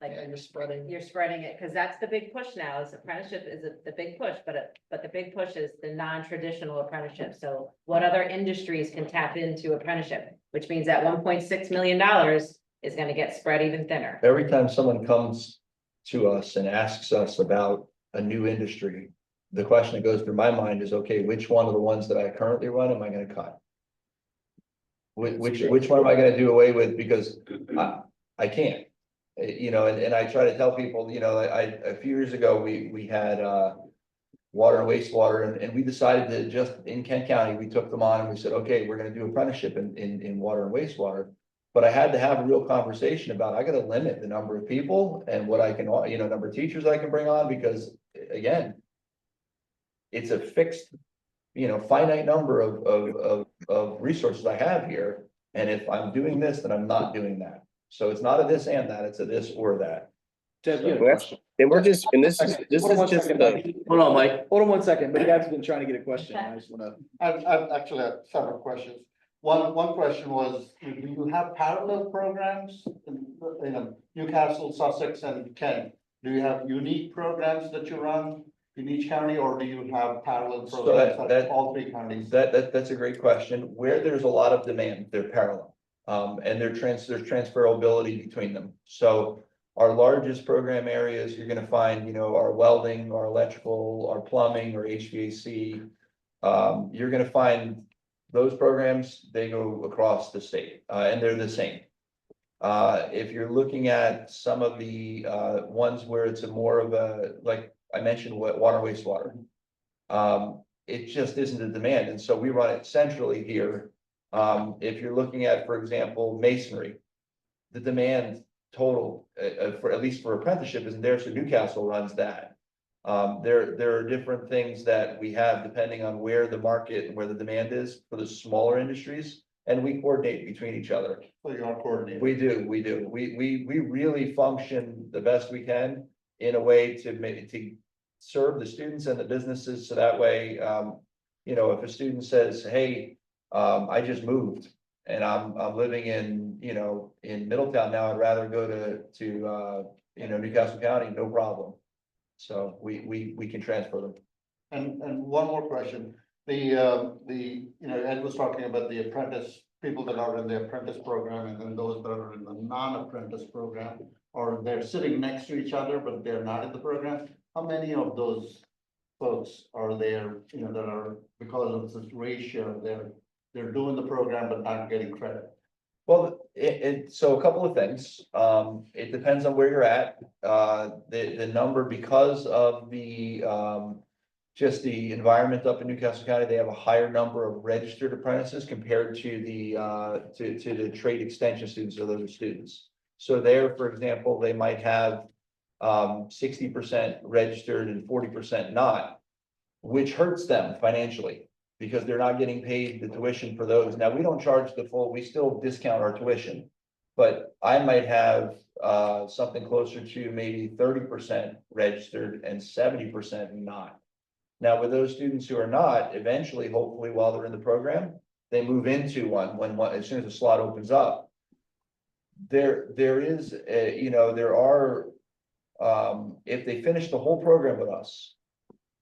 Like, And you're spreading. you're spreading it, because that's the big push now, is apprenticeship is the big push, but the big push is the non-traditional apprenticeship. So what other industries can tap into apprenticeship, which means that $1.6 million is gonna get spread even thinner. Every time someone comes to us and asks us about a new industry, the question that goes through my mind is, okay, which one of the ones that I currently run am I gonna cut? Which one am I gonna do away with? Because I can't. You know, and I try to tell people, you know, a few years ago, we had, water and wastewater, and we decided to just, in Kent County, we took them on and we said, okay, we're gonna do apprenticeship in water and wastewater. But I had to have a real conversation about, I gotta limit the number of people and what I can, you know, number of teachers I can bring on, because again, it's a fixed, you know, finite number of resources I have here. And if I'm doing this, then I'm not doing that. So it's not a this and that, it's a this or that. Deb, you had a Well, that's- question. And we're just, and this is Hold on one just second, the, Mike. Hold on, Mike. Hold on one second, but Deb's been trying to get a question. I just wanna. I've actually had several questions. One question was, do you have parallel programs in, you know, Newcastle, Sussex and Kent? Do you have unique programs that you run in each county, or do you have parallel So programs that- at all three counties? That's a great question. Where there's a lot of demand, they're parallel. And there's transferability between them. So our largest program areas, you're gonna find, you know, our welding, our electrical, our plumbing, our HVAC. You're gonna find those programs, they go across the state, and they're the same. If you're looking at some of the ones where it's a more of a, like I mentioned, water, wastewater. It just isn't a demand, and so we run it centrally here. If you're looking at, for example, masonry, the demand total, for at least for apprenticeship isn't there, so Newcastle runs that. There are different things that we have depending on where the market and where the demand is for the smaller industries, and we coordinate between each other. So you are coordinating. We do. We really function the best we can in a way to serve the students and the businesses, so that way, you know, if a student says, hey, I just moved and I'm living in, you know, in Middletown now, I'd rather go to you know, Newcastle County, no problem. So we can transfer them. And one more question, you know, Ed was talking about the apprentice, people that are in the apprentice program, and then those that are in the non-apprentice program, or they're sitting next to each other, but they're not in the program. How many of those folks are there, you know, that are, because of this ratio, they're doing the program but not getting credit? Well, so a couple of things, it depends on where you're at, the number, because of the, just the environment up in Newcastle County, they have a higher number of registered apprentices compared to the, to the trade extension students, or those students. So there, for example, they might have 60% registered and 40% not, which hurts them financially, because they're not getting paid the tuition for those. Now, we don't charge the full, we still discount our tuition. But I might have something closer to maybe 30% registered and 70% not. Now, with those students who are not, eventually, hopefully, while they're in the program, they move into one, as soon as the slot opens up. There is, you know, there are, if they finish the whole program with us,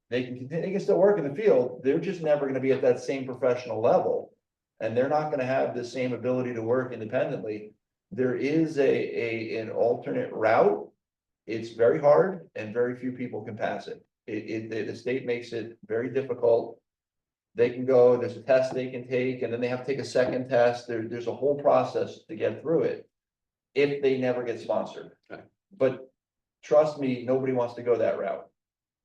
they can still work in the field, they're just never gonna be at that same professional level. And they're not gonna have the same ability to work independently. There is an alternate route. It's very hard and very few people can pass it. The state makes it very difficult. They can go, there's a test they can take, and then they have to take a second test. There's a whole process to get through it. If they never get sponsored. Okay. But trust me, nobody wants to go that route.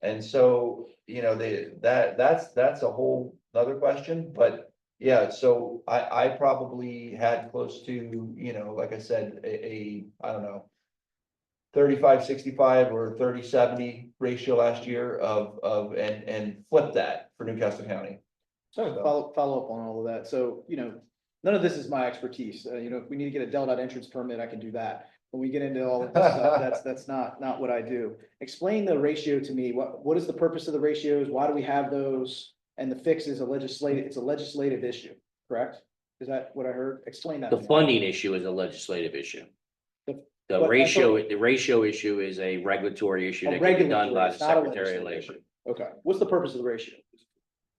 And so, you know, that's a whole other question, but yeah, so I probably had close to, you know, like I said, I don't know, 35-65 or 30-70 ratio last year and flip that for Newcastle County. So follow up on all of that. So, you know, none of this is my expertise. You know, if we need to get a Delta entrance permit, I can do that. When we get into all of this stuff, that's not what I do. Explain the ratio to me. What is the purpose of the ratios? Why do we have those? And the fix is it's a legislative issue, correct? Is that what I heard? Explain that. The to me. funding issue is a legislative issue. The- The but I ratio, thought- the ratio issue is a regulatory issue A that can be done regulatory, by the it's not a Secretary of legislative Labor. Okay, what's the purpose of the ratio?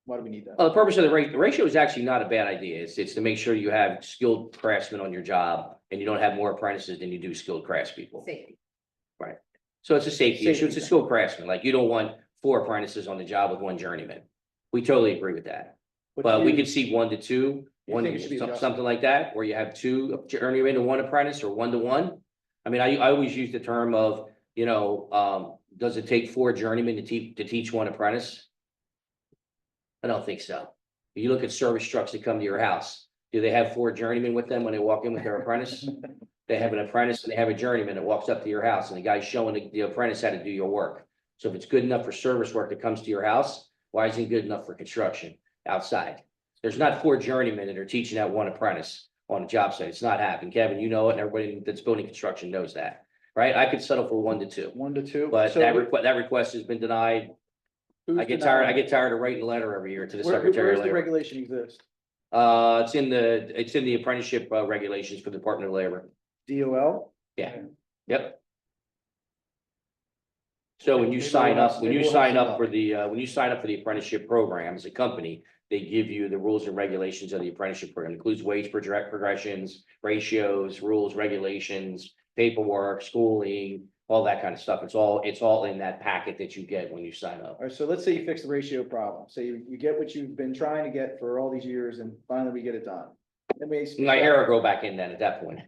Why do we need that? The purpose of the ratio is actually not a bad idea. It's to make sure you have skilled craftsmen on your job and you don't have more apprentices than you do skilled craftspeople. Safety. Right. So it's a safety issue. It's a Safety. skilled craftsman. Like, you don't want 4 apprentices on the job with 1 journeyman. We totally agree with that. But we you- could see 1 to 2 You think it should be adjusted? Something like that, where you have two journeyman and one apprentice, or 1-to-1. I mean, I always use the term of, does it take 4 journeymen to teach 1 apprentice? I don't think so. You look at service trucks that come to your house, do they have 4 journeymen with them when they walk in with their apprentice? They have an apprentice and they have a journeyman that walks up to your house, and the guy's showing the apprentice how to do your work. So if it's good enough for service work that comes to your house, why isn't it good enough for construction outside? There's not 4 journeymen that are teaching that 1 apprentice on a job site. It's not happening. Kevin, you know it, and everybody that's building construction knows that, right? I could settle for 1-to-2, 1-to-2. but So that request has been denied. who's I get denying? tired of writing a letter every year to the Where Secretary where's of the Labor. regulation exist? It's in the apprenticeship regulations for the Department of Labor. DOL? Yeah, yep. So when you Maybe sign we'll up, have- when maybe you we'll have sign some up for the, when you sign up for the apprenticeship program as a company, they give you the rules and regulations of the apprenticeship program. It includes wage progressions, ratios, rules, regulations, paperwork, schooling, all that kind of stuff. It's all in that packet that you get when you sign up. All right, so let's say you fix the ratio problem. So you get what you've been trying to get for all these years and finally we get it done. That makes- My hair will grow back in then at that point.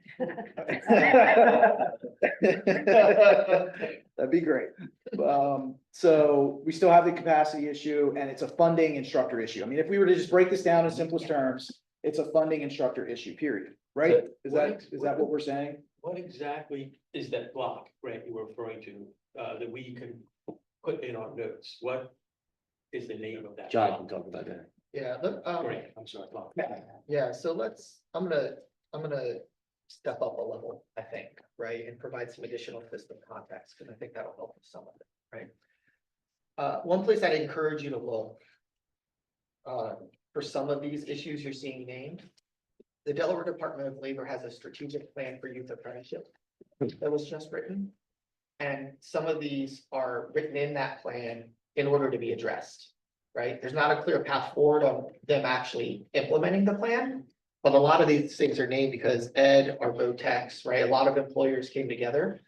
That'd be great. So we still have the capacity issue and it's a funding instructor issue. I mean, if we were to just break this down in simplest terms, it's a funding instructor issue, period, right? Is that what we're saying? What exactly is that block grant you were referring to, that we can put in our notes? What is the name of that? John can talk about that. Yeah, Grant, I'm sorry, block. yeah, so I'm gonna step up a level, I think, right, and provide some additional fiscal context, because I think that'll help with some of it, right? One place I'd encourage you to look for some of these issues you're seeing named, the Delaware Department of Labor has a strategic plan for youth apprenticeship that was just written. And some of these are written in that plan in order to be addressed, right? There's not a clear path forward on them actually implementing the plan. But a lot of these things are named because Ed or VOTEX, right? A lot of employers came together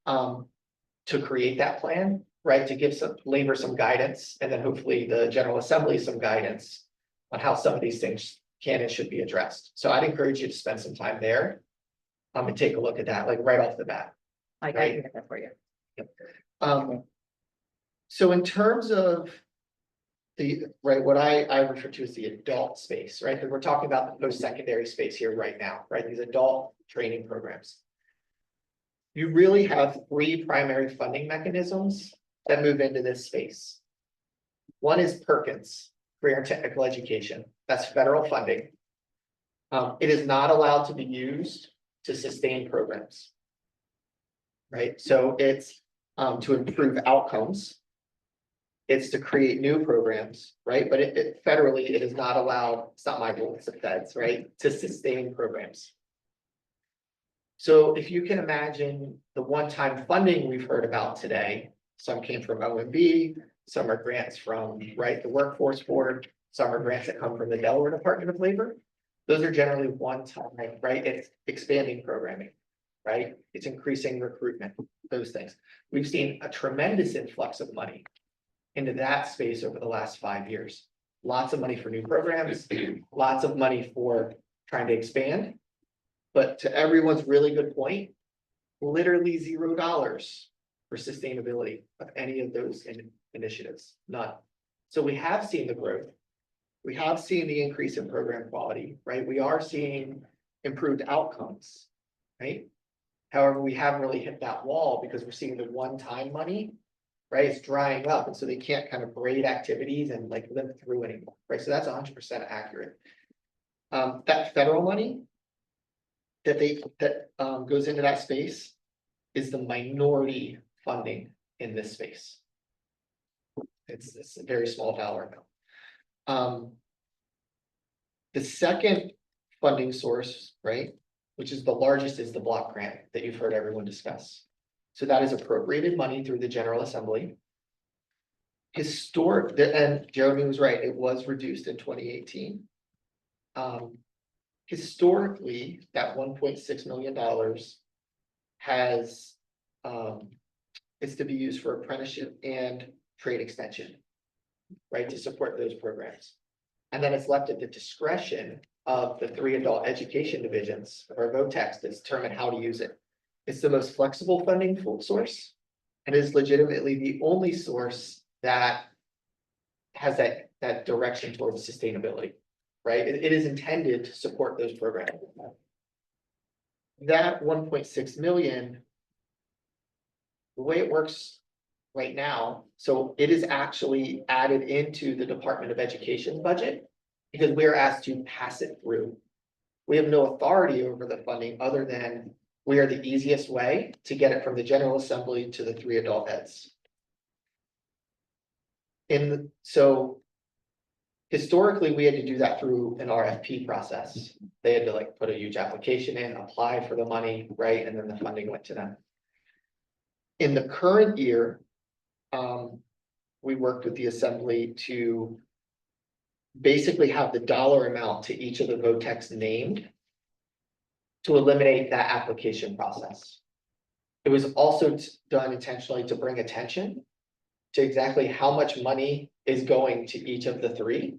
to create that plan, right? To give some labor some guidance, and then hopefully the General Assembly some guidance on how some of these things can and should be addressed. So I'd encourage you to spend some time there and take a look at that, like right off the bat. I can get that for you. So in terms of what I refer to as the adult space, right? Because we're talking about the post-secondary space here right now, right? These adult training programs. You really have 3 primary funding mechanisms that move into this space. One is Perkins, Career and Technical Education. That's federal funding. It is not allowed to be used to sustain programs. Right, so it's to improve outcomes. It's to create new programs, right? But it federally, it is not allowed, it's not my rule, it's the feds, right? To sustain programs. So if you can imagine the one-time funding we've heard about today, some came from OMB, some are grants from, right, the Workforce Board, some are grants that come from the Delaware Department of Labor. Those are generally one-time, right? It's expanding programming, right? It's increasing recruitment, those things. We've seen a tremendous influx of money into that space over the last 5 years. Lots of money for new programs, lots of money for trying to expand. But to everyone's really good point, literally $0 for sustainability of any of those initiatives, none. So we have seen the growth. We have seen the increase in program quality, right? We are seeing improved outcomes, right? However, we haven't really hit that wall because we're seeing the one-time money, right? It's drying up, and so they can't kind of braid activities and like live through anymore, right? So that's 100% accurate. That federal money that goes into that space is the minority funding in this space. It's a very small dollar amount. The second funding source, right, which is the largest, is the block grant that you've heard everyone discuss. So that is appropriated money through the General Assembly. And Jeremy was right, it was reduced in 2018. Historically, that $1.6 million has is to be used for apprenticeship and trade extension, right, to support those programs. And then it's left at the discretion of the 3 adult education divisions of our VOTEX to determine how to use it. It's the most flexible funding source and is legitimately the only source that has that direction towards sustainability, right? It is intended to support those programs. That 1.6 million, the way it works right now, so it is actually added into the Department of Education budget because we're asked to pass it through. We have no authority over the funding other than we are the easiest way to get it from the General Assembly to the 3 adult eds. So historically, we had to do that through an RFP process. They had to like put a huge application in, apply for the money, right? And then the funding went to them. In the current year, we worked with the assembly to basically have the dollar amount to each of the VOTEX named to eliminate that application process. It was also done intentionally to bring attention to exactly how much money is going to each of the 3.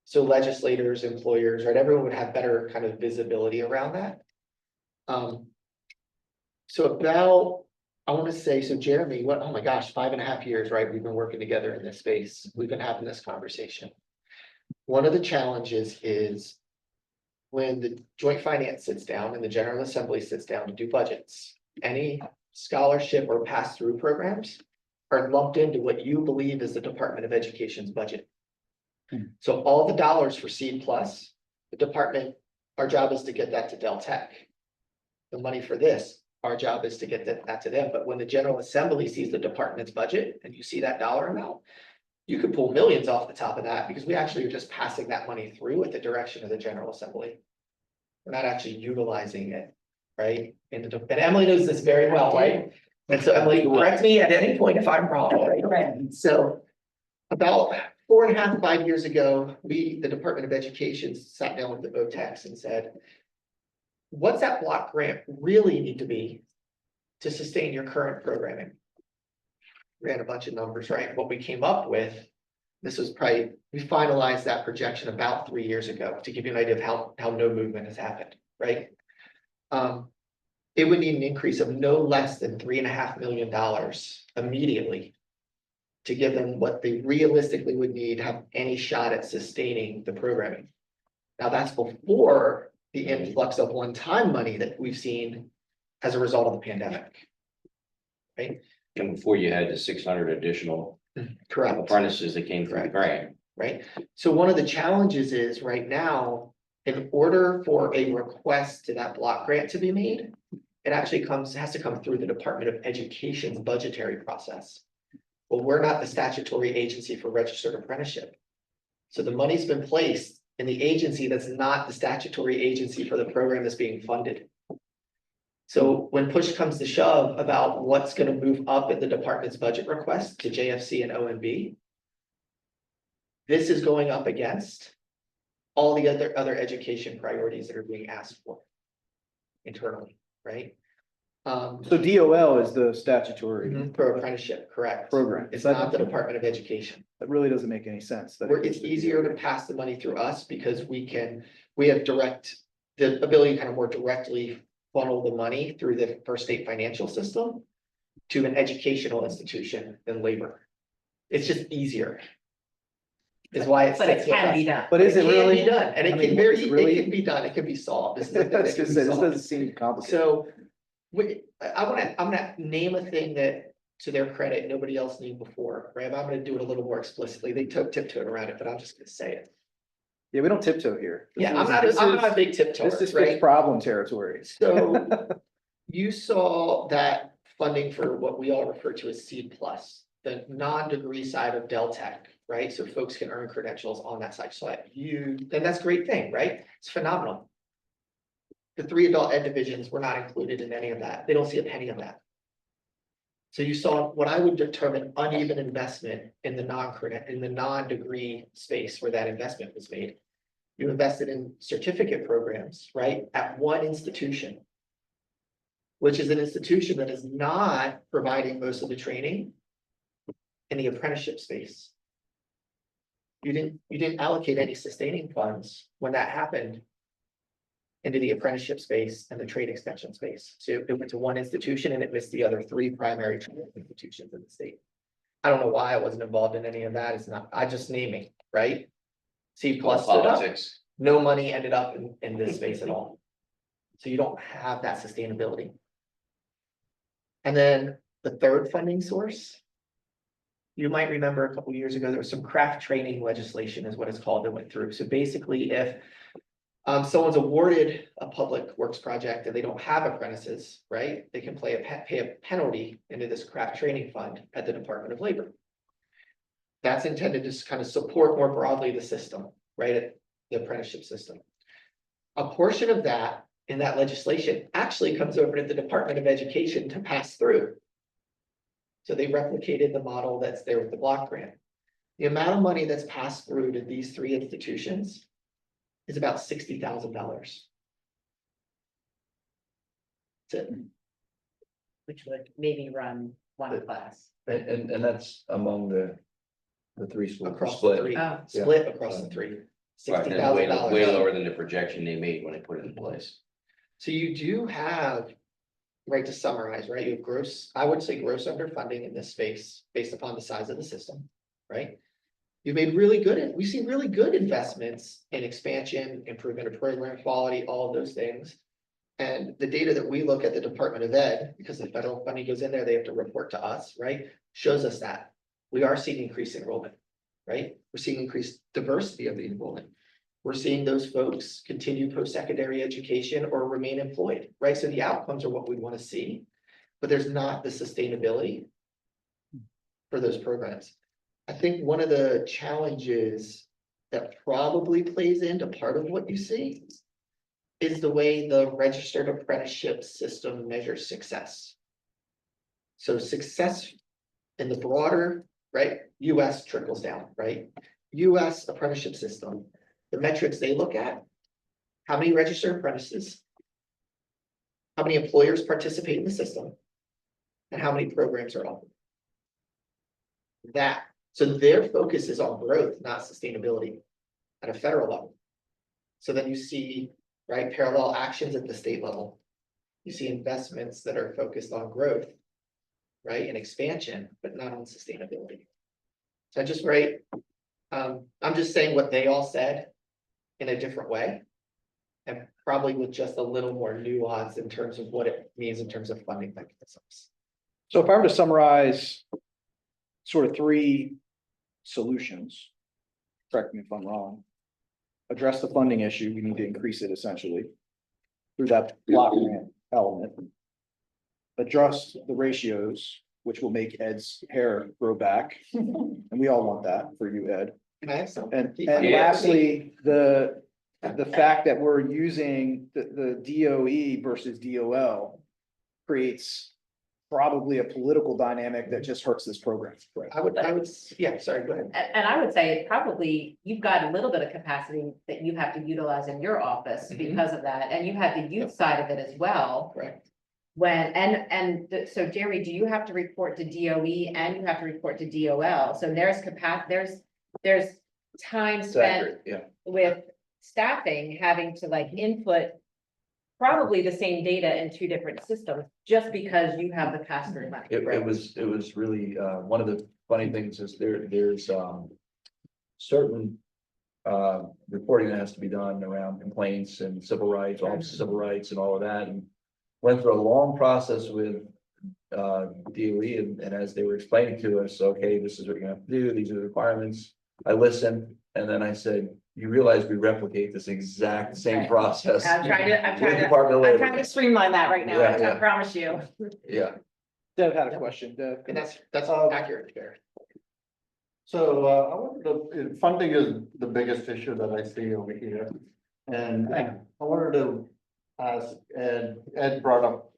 So legislators, employers, right, everyone would have better kind of visibility around that. So about, I want to say, so Jeremy, oh my gosh, 5.5 years, right? We've been working together in this space. We've been having this conversation. One of the challenges is when the joint finance sits down and the General Assembly sits down to do budgets, any scholarship or pass-through programs are lumped into what you believe is the Department of Education's budget. So all the dollars for Seed Plus, the department, our job is to get that to Del Tech. The money for this, our job is to get that to them. But when the General Assembly sees the department's budget and you see that dollar amount, you could pull millions off the top of that because we actually are just passing that money through at the direction of the General Assembly. We're not actually utilizing it, right? And Emily knows this very well, right? And so Emily, correct me at any point if I'm wrong, right? So about 4.5, 5 years ago, the Department of Education sat down with the VOTEX and said, what's that block grant really need to be to sustain your current programming? Ran a bunch of numbers, right? What we came up with, this was probably, we finalized that projection about 3 years ago to give you an idea of how no movement has happened, right? It would need an increase of no less than $3.5 million immediately to give them what they realistically would need to have any shot at sustaining the programming. Now that's before the influx of one-time money that we've seen as a result of the pandemic. Right? And before you had the 600 additional Correct. apprentices that came from the grant. Right? So one of the challenges is right now, in order for a request to that block grant to be made, it actually has to come through the Department of Education's budgetary process. Well, we're not the statutory agency for registered apprenticeship. So the money's been placed in the agency that's not the statutory agency for the program that's being funded. So when push comes to shove about what's going to move up in the department's budget request to JFC and OMB, this is going up against all the other education priorities that are being asked for internally, right? So DOL is the statutory For apprenticeship, correct. program. It's not the Department of Education. That really doesn't make any sense. It's easier to pass the money through us because we have the ability to kind of more directly funnel the money through the First State financial system to an educational institution than labor. It's just easier. Is why it sits with us. Be done. But is it really? Can be done, and it can be done, it can be solved. This doesn't seem complicated. So, I'm gonna name a thing that, to their credit, nobody else knew before, right? I'm gonna do it a little more explicitly. They tiptoed around it, but I'm just gonna say it. Yeah, we don't tiptoe here. Yeah, I'm not a big tiptoe, This is right? problem territory. So you saw that funding for what we all refer to as Seed Plus, the non-degree side of Del Tech, right? So folks can earn credentials on that side. So and that's a great thing, right? It's phenomenal. The 3 adult ed divisions were not included in any of that. They don't see a penny of that. So you saw what I would determine uneven investment in the non-degree space where that investment was made. You invested in certificate programs, right? At one institution, which is an institution that is not providing most of the training in the apprenticeship space. You didn't allocate any sustaining funds when that happened into the apprenticeship space and the trade extension space. So it went to one institution and it missed the other three primary training institutions in the state. I don't know why I wasn't involved in any of that. It's not, I just naming, right? C plus stood up. Politics. No money ended up in this space at all. So you don't have that sustainability. And then the third funding source. You might remember a couple years ago, there was some craft training legislation is what it's called that went through. So basically if someone's awarded a public works project and they don't have apprentices, right? They can pay a penalty into this craft training fund at the Department of Labor. That's intended to kind of support more broadly the system, right? The apprenticeship system. A portion of that in that legislation actually comes over to the Department of Education to pass through. So they replicated the model that's there with the block grant. The amount of money that's passed through to these three institutions is about $60,000. That's it. Which would maybe run one class. And that's among the three schools. Across the split. three, Oh. split across the three. Right, and $60,000. way lower than the projection they made when they put it in place. So you do have, right, to summarize, right, you have gross, I would say gross underfunding in this space based upon the size of the system, right? You made really good, we see really good investments in expansion, improvement of program quality, all of those things. And the data that we look at the Department of Ed, because the federal funding goes in there, they have to report to us, right? Shows us that we are seeing increased enrollment, right? We're seeing increased diversity of the enrollment. We're seeing those folks continue post-secondary education or remain employed, right? So the outcomes are what we want to see, but there's not the sustainability for those programs. I think one of the challenges that probably plays into part of what you see is the way the registered apprenticeship system measures success. So success in the broader, right, US trickles down, right? US apprenticeship system, the metrics they look at, how many registered apprentices, how many employers participate in the system, and how many programs are offered. That, so their focus is on growth, not sustainability at a federal level. So then you see, right, parallel actions at the state level. You see investments that are focused on growth, right, and expansion, but not on sustainability. So I just write, I'm just saying what they all said in a different way. And probably with just a little more nuance in terms of what it means in terms of funding mechanisms. So if I were to summarize sort of three solutions, correct me if I'm wrong. Address the funding issue, we need to increase it essentially through that block grant element. Address the ratios, which will make Ed's hair grow back, and we all want that for you, Ed. Can I have some? And Yeah. lastly, the fact that we're using the DOE versus DOL creates probably a political dynamic that just hurts this program. I would, yeah, sorry, go ahead. And I would say probably you've got a little bit of capacity that you have to utilize in your office Mhm. because of that, and you have the youth side of it as well. Correct. So Jerry, do you have to report to DOE and you have to report to DOL? So there's there's time spent Accurate, yeah. with staffing having to like input probably the same data in two different systems, just because you have the pass-through money. It was really, one of the funny things is there's certain reporting that has to be done around complaints and civil rights, Office of Civil Rights and all of that, and went through a long process with DOE, and as they were explaining to us, okay, this is what you have to do, these are the requirements. I listened, and then I said, you realize we replicate this exact same Right. process. I'm trying with Department of I'm Labor. trying to streamline that right now, Yeah, I yeah. promise you. Yeah. Deb had a question, Deb. And that's accurate, Jared. So, I wanted to, funding is the biggest issue that I see over here. And I wanted to ask, Ed brought up,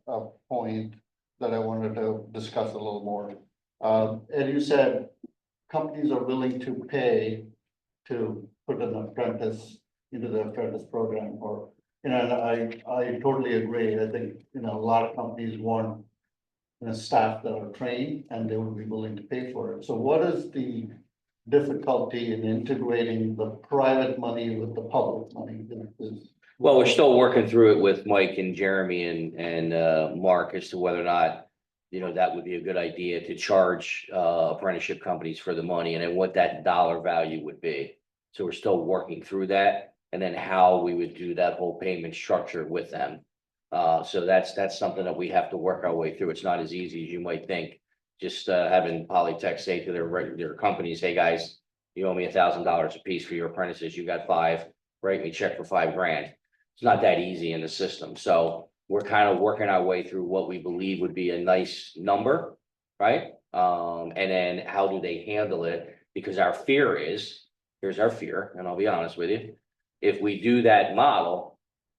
a point that I wanted to discuss a little more. And you said companies are willing to pay to put an apprentice into the apprentice program, or, and I totally agree. I think, a lot of companies want staff that are trained and they would be willing to pay for it. So what is the difficulty in integrating the private money with the public money? Well, we're still working through it with Mike and Jeremy and Mark as to whether or not, you know, that would be a good idea to charge apprenticeship companies for the money and then what that dollar value would be. So we're still working through that and then how we would do that whole payment structure with them. So that's something that we have to work our way through. It's not as easy as you might think. Just having Polytech say to their companies, hey, guys, you owe me $1,000 a piece for your apprentices. You got 5, write me a check for $5,000. It's not that easy in the system. So we're kind of working our way through what we believe would be a nice number, right? And then how do they handle it? Because our fear is, here's our fear, and I'll be honest with you. If we do that model,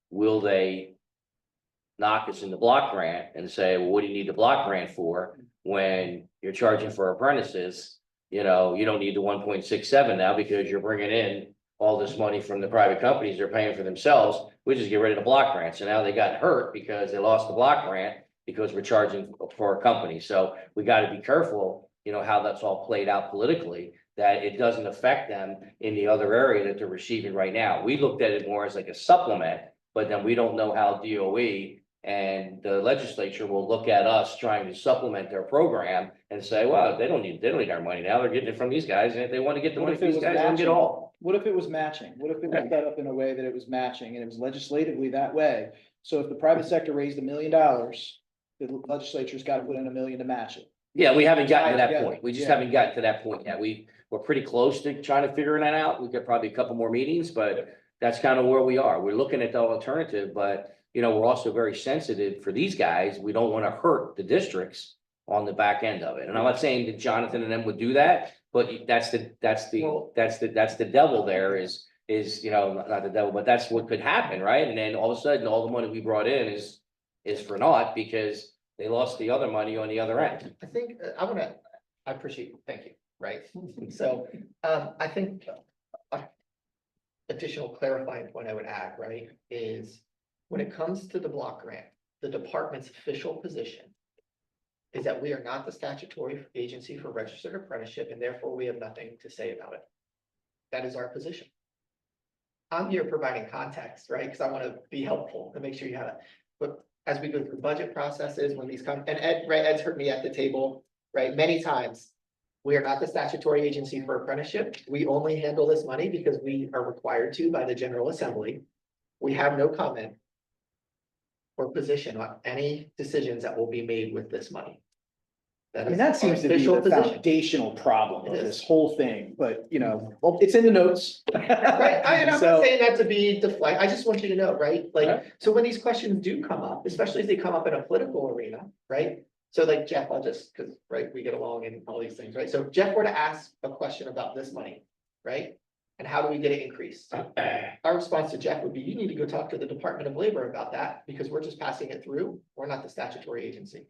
will they knock us in the block grant and say, well, what do you need the block grant for? When you're charging for apprentices, you know, you don't need the 1.67 now because you're bringing in all this money from the private companies, they're paying for themselves. We just get rid of the block grant. So now they got hurt because they lost the block grant because we're charging for a company. So we got to be careful, you know, how that's all played out politically, that it doesn't affect them in the other area that they're receiving right now. We looked at it more as like a supplement, but then we don't know how DOE and the legislature will look at us trying to supplement their program and say, well, they don't need our money now. They're getting it from these guys. And if they want to get the What money if from it these was guys, they'll get matching? all. What if it was matching? What if it was set up in a way that it was matching and it was legislatively that way? So if the private sector raised $1 million, the legislature's got to put in $1 million to match it. Yeah, we haven't gotten to Tie it that together. point. We just Yeah. haven't gotten to that point yet. We're pretty close to trying to figure that out. We've got probably a couple more meetings, but that's kind of where we are. We're looking at the alternative, but you know, we're also very sensitive for these guys. We don't want to hurt the districts on the back end of it. And I'm not saying that Jonathan and them would do that, but that's the devil there is, you know, not the devil, but that's what could happen, right? And then all of a sudden, all the money we brought in is for naught because they lost the other money on the other end. I think, I appreciate, thank you, right? So, I think additional clarifying point I would add, right, is when it comes to the block grant, the department's official position is that we are not the statutory agency for registered apprenticeship, and therefore we have nothing to say about it. That is our position. I'm here providing context, right? Because I want to be helpful and make sure you have it. But as we go through budget processes, when these come, and Ed, right, Ed's heard me at the table, right, many times. We are not the statutory agency for apprenticeship. We only handle this money because we are required to by the General Assembly. We have no comment or position on any decisions that will be made with this money. I mean, that seems to be official the position. foundational problem of It is. this whole thing, but you know, well, it's in the notes. Right, and I'm So- not saying that to be deflect, I just want you to know, right, Yeah. like, so when these questions do come up, especially if they come up in a political arena, right? So like Jeff, I'll just, cause, right, we get along and all these things, right, so if Jeff were to ask a question about this money, right? And how do we get it increased? Our response to Jeff would be, you need to go talk to the Department of Labor about that, because we're just passing it through, we're not the statutory agency.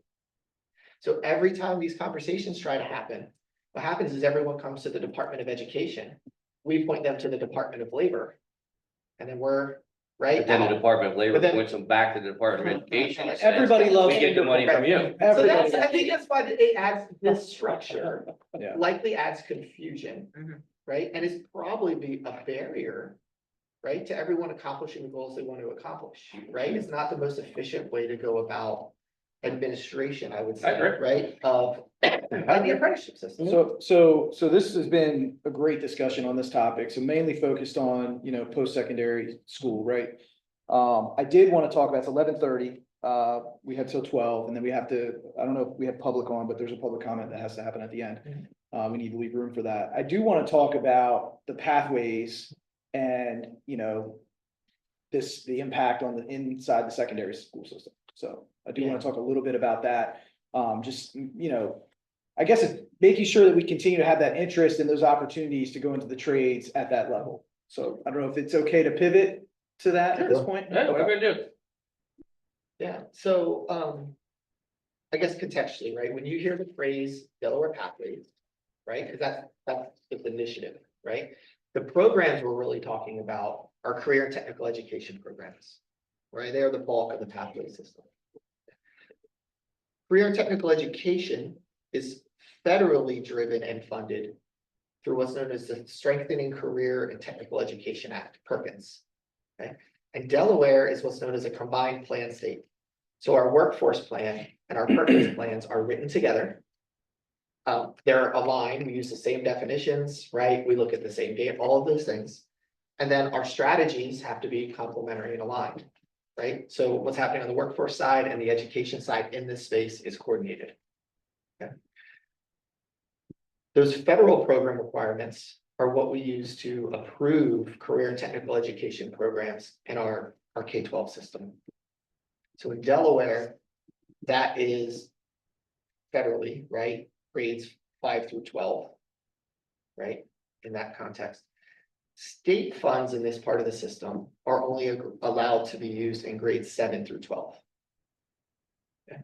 So every time these conversations try to happen, what happens is everyone comes to the Department of Education. We point them to the Department of Labor. And then we're right But then the out. Department of Labor But then- points them back to the Department of Education. and says, Everybody loves. We get the money from you. So Everybody. that's, I think that's why it adds this structure, Yeah. likely adds confusion, Mhm. right? And it's probably be a barrier, right, to everyone accomplishing the goals they want to accomplish, right? It's not the most efficient way to go about administration, I would say, agree. right, of the apprenticeship system. So this has been a great discussion on this topic, so mainly focused on, you know, post-secondary school, right? I did want to talk about, it's 11:30, we have till 12, and then we have to, I don't know if we have public on, but there's a public comment that has to happen at the end. We need to leave room for that. I do want to talk about the pathways and, you know, the impact on the inside the secondary school system. So I do want to talk a little bit about that. Just, you know, I guess it's making sure that we continue to have that interest in those opportunities to go into the trades at that level. So I don't know if it's okay to pivot to that at this point. Yeah, what are we gonna do? Yeah, so, I guess contextually, right, when you hear the phrase Delaware Pathways, right, because that's its initiative, right? The programs we're really talking about are career and technical education programs, right? They are the bulk of the pathway system. Career and technical education is federally driven and funded through what's known as the Strengthening Career and Technical Education Act, Perkins. Okay, and Delaware is what's known as a combined plan state. So our workforce plan and our Perkins plans are written together. They're aligned, we use the same definitions, right? We look at the same data, all of those things. And then our strategies have to be complementary and aligned, right? So what's happening on the workforce side and the education side in this space is coordinated. Okay. Those federal program requirements are what we use to approve career and technical education programs in our K-12 system. So in Delaware, that is federally, right? Grades 5 through 12, right? In that context. State funds in this part of the system are only allowed to be used in grades 7 through 12. Okay.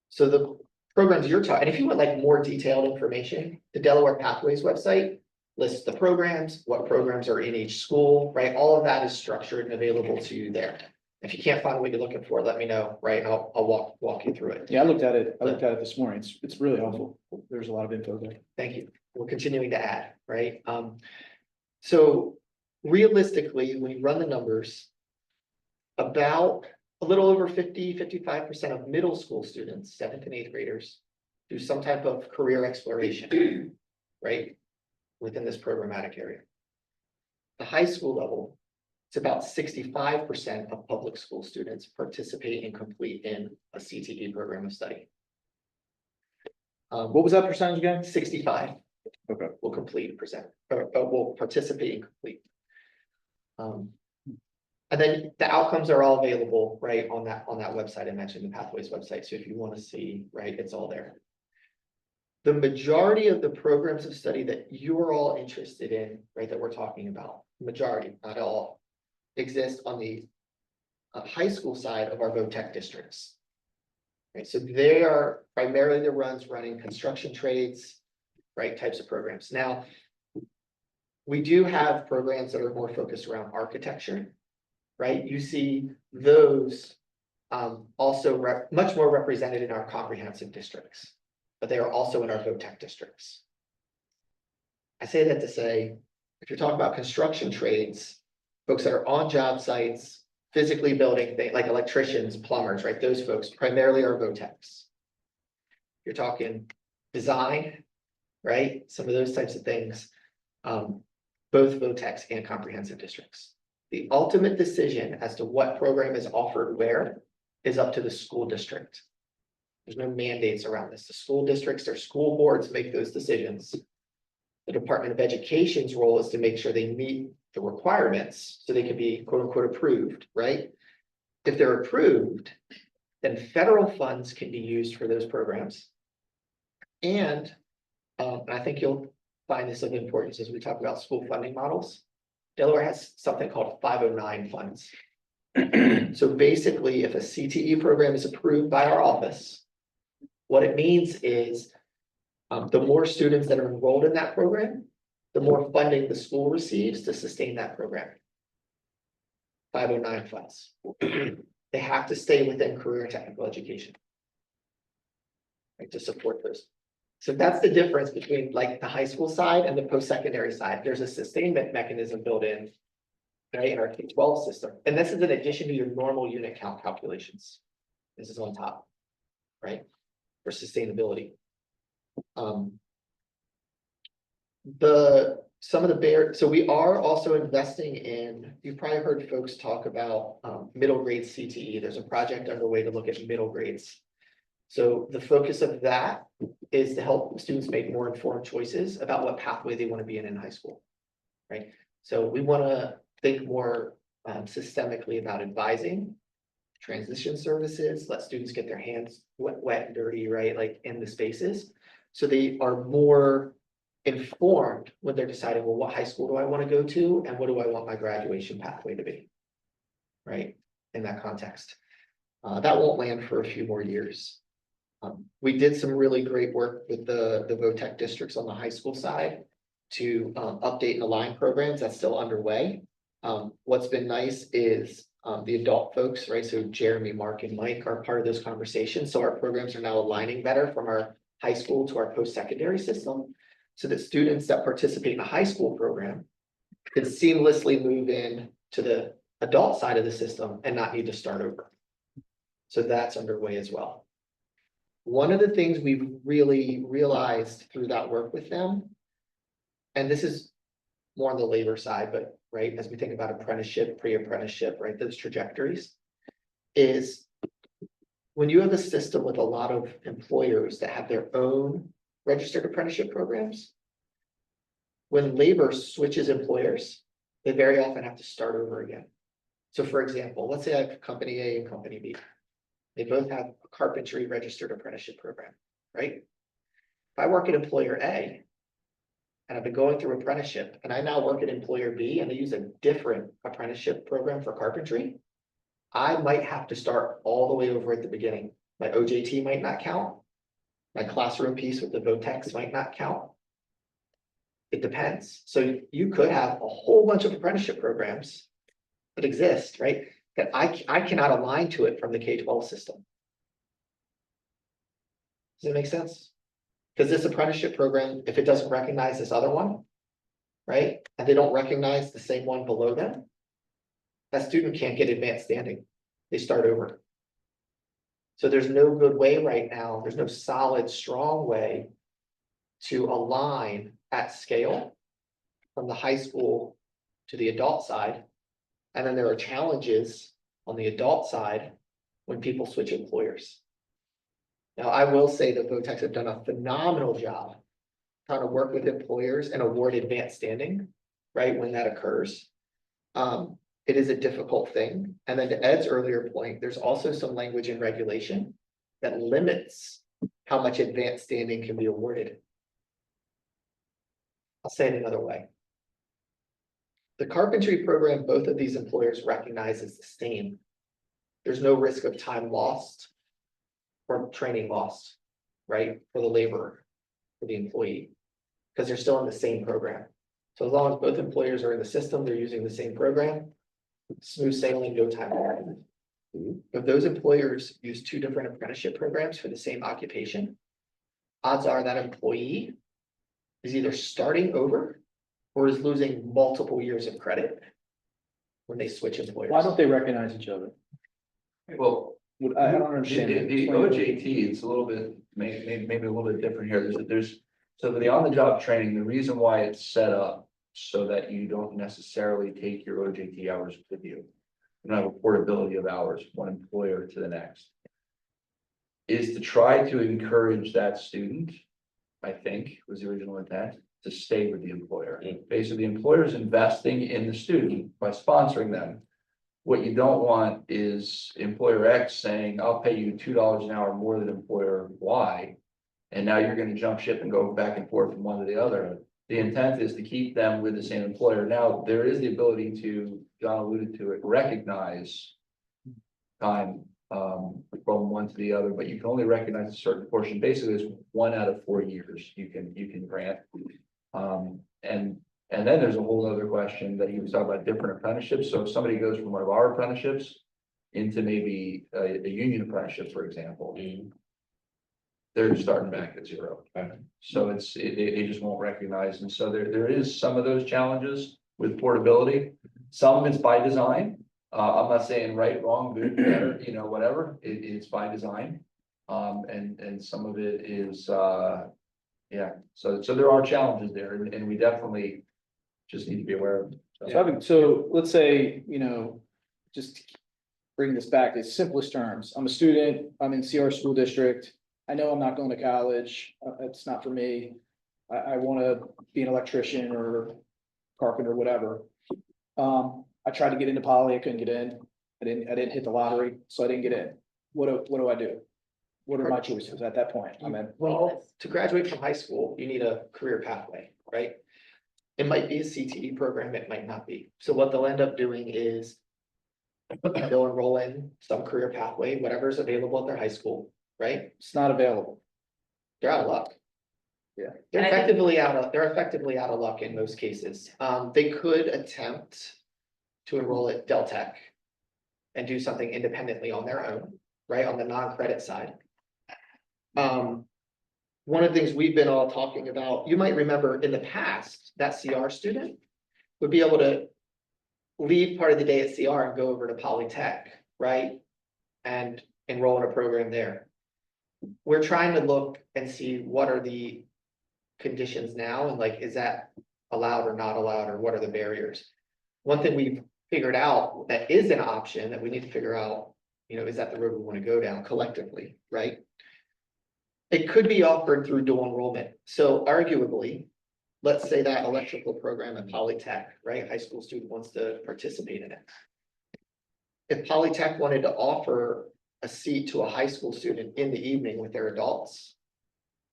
So the programs you're talking, and if you want like more detailed information, the Delaware Pathways website lists the programs, what programs are in each school, right? All of that is structured and available to you there. If you can't find what you're looking for, let me know, right? And I'll walk you through it. Yeah, I looked at it this morning. It's really helpful. There's a lot of info there. Thank you. We're continuing to add, right? So realistically, when you run the numbers, about a little over 55% of middle school students, 7th and 8th graders, do some type of career exploration, right? Within this programmatic area. The high school level, it's about 65% of public school students participate and complete in a CTE program of study. What was that percentage again? 65. Okay. Will complete or will participate and complete. And then the outcomes are all available, right, on that website. I mentioned the Pathways website. So if you want to see, right, it's all there. The majority of the programs of study that you're all interested in, right, that we're talking about, majority, not all, exist on the high school side of our VOTEC districts. Right, so they are primarily the ones running construction trades, right, types of programs. Now, we do have programs that are more focused around architecture, right? You see those also much more represented in our comprehensive districts, but they are also in our VOTEC districts. I say that to say, if you're talking about construction trades, folks that are on job sites, physically building things like electricians, plumbers, right? Those folks primarily are VOTECs. You're talking design, right? Some of those types of things, both VOTECs and comprehensive districts. The ultimate decision as to what program is offered where is up to the school district. There's no mandates around this. The school districts, their school boards make those decisions. The Department of Education's role is to make sure they meet the requirements so they can be quote unquote approved, right? If they're approved, then federal funds can be used for those programs. And I think you'll find this of importance as we talk about school funding models. Delaware has something called 509 funds. So basically, if a CTE program is approved by our office, what it means is the more students that are enrolled in that program, the more funding the school receives to sustain that program. 509 funds. They have to stay within career and technical education, right, to support those. So that's the difference between like the high school side and the post-secondary side. There's a sustainment mechanism built in, right, in our K-12 system. And this is in addition to your normal unit count calculations. This is on top, right, for sustainability. So we are also investing in, you've probably heard folks talk about middle grade CTE. There's a project underway to look at middle grades. So the focus of that is to help students make more informed choices about what pathway they want to be in high school, right? So we want to think more systemically about advising, transition services, let students get their hands wet and dirty, right, like in the spaces. So they are more informed when they're deciding, well, what high school do I want to go to? And what do I want my graduation pathway to be? Right, in that context. That won't land for a few more years. We did some really great work with the VOTEC districts on the high school side to update and align programs. That's still underway. What's been nice is the adult folks, right? So Jeremy, Mark, and Mike are part of those conversations. So our programs are now aligning better from our high school to our post-secondary system. so that students that participate in a high school program can seamlessly move in to the adult side of the system and not need to start over. So that's underway as well. One of the things we've really realized through that work with them, and this is more on the labor side, but right, as we think about apprenticeship, pre-apprenticeship, right, those trajectories, is when you have a system with a lot of employers that have their own registered apprenticeship programs, when labor switches employers, they very often have to start over again. So for example, let's say I have company A and company B. They both have a carpentry registered apprenticeship program, right? If I work at employer A and I've been going through apprenticeship and I now work at employer B and they use a different apprenticeship program for carpentry, I might have to start all the way over at the beginning. My OJT might not count. My classroom piece with the VOTEX might not count. It depends. So you could have a whole bunch of apprenticeship programs that exist, right? That I cannot align to it from the K-12 system. Does that make sense? Because this apprenticeship program, if it doesn't recognize this other one, right? And they don't recognize the same one below them, that student can't get advanced standing. They start over. So there's no good way right now. There's no solid, strong way to align at scale from the high school to the adult side. And then there are challenges on the adult side when people switch employers. Now, I will say that VOTEX have done a phenomenal job trying to work with employers and award advanced standing, right, when that occurs. It is a difficult thing. And then to Ed's earlier point, there's also some language in regulation that limits how much advanced standing can be awarded. I'll say it another way. The carpentry program, both of these employers recognize as the same. There's no risk of time lost or training lost, right, for the laborer, for the employee, because they're still in the same program. So as long as both employers are in the system, they're using the same program, smooth sailing, no time lost. If those employers use two different apprenticeship programs for the same occupation, odds are that employee is either starting over or is losing multiple years of credit when they switch employers. Why don't they recognize each other? Well, I don't understand. that. the OJT, it's a little bit, maybe a little bit different here. So for the on-the-job training, the reason why it's set up so that you don't necessarily take your OJT hours with you. You don't have a portability of hours, one employer to the next. Is to try to encourage that student, I think, was the original intent, to stay with the employer. Basically, the employer is investing in the student by sponsoring them. What you don't want is employer X saying, I'll pay you $2 an hour more than employer Y. And now you're going to jump ship and go back and forth from one to the other. The intent is to keep them with the same employer. Now, there is the ability to, John alluded to it, recognize time from one to the other, but you can only recognize a certain portion. Basically, it's 1 out of 4 years you can grant. And then there's a whole other question that he was talking about, different apprenticeships. So if somebody goes from one of our apprenticeships into maybe a union apprenticeship, for example, they're starting back at 0. So they just won't recognize. And so there is some of those challenges with portability. Some of it's by design. I'm not saying right, wrong, good, better, whatever. It's by design. And some of it is, yeah. So there are challenges there, and we definitely just need to be aware of them. So let's say, just bring this back to simplest terms. I'm a student, I'm in CR school district. I know I'm not going to college. It's not for me. I want to be an electrician or carpenter, whatever. I tried to get into poly, I couldn't get in. I didn't hit the lottery, so I didn't get in. What do I do? What are my choices at that point? I'm in. Well, to graduate from high school, you need a career pathway, right? It might be a CTE program, it might not be. So what they'll end up doing is they'll enroll in some career pathway, whatever's available at their high school, right? It's not available. They're out of luck. Yeah. They're effectively out of luck in most cases. They could attempt to enroll at Del Tech and do something independently on their own, right? On the non-credit side. one of the things we've been all talking about, you might remember in the past, that CR student would be able to leave part of the day at CR and go over to Polytech, right? And enroll in a program there. We're trying to look and see what are the conditions now and like, is that allowed or not allowed, or what are the barriers? One thing we've figured out that is an option that we need to figure out, is that the road we want to go down collectively, right? It could be offered through dual enrollment. So arguably, let's say that electrical program at Polytech, right? High school student wants to participate in it. If Polytech wanted to offer a seat to a high school student in the evening with their adults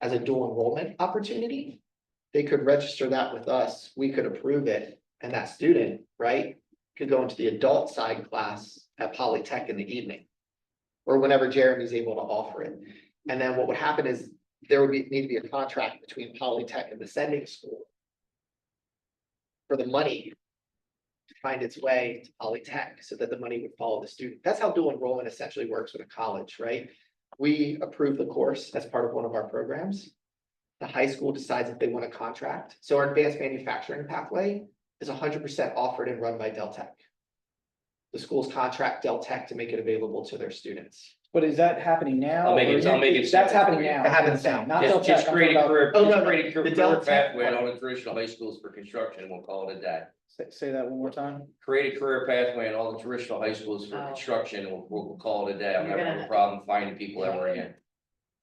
as a dual enrollment opportunity, they could register that with us. We could approve it. And that student, right, could go into the adult side class at Polytech in the evening, or whenever Jeremy's able to offer it. And then what would happen is there would need to be a contract between Polytech and the sending school for the money to find its way to Polytech so that the money would follow the student. That's how dual enrollment essentially works with a college, right? We approve the course as part of one of our programs. The high school decides if they want to contract. So our advanced manufacturing pathway is 100% offered and run by Deltech. The schools contract Deltech to make it available to their students. But is that happening now? I'll make it- or- I'll make it That's simple happening for you. now. It happens now. Not Just Deltech, I'm create talking a about- career, Oh, no, just no, create a the career Deltech pathway at one. all the traditional high schools for construction, and we'll call it a day. Say that one more time. Create a career pathway in all the traditional high schools for Oh. construction, and we'll call it a day. I'm You're never have gonna- a problem finding people ever again.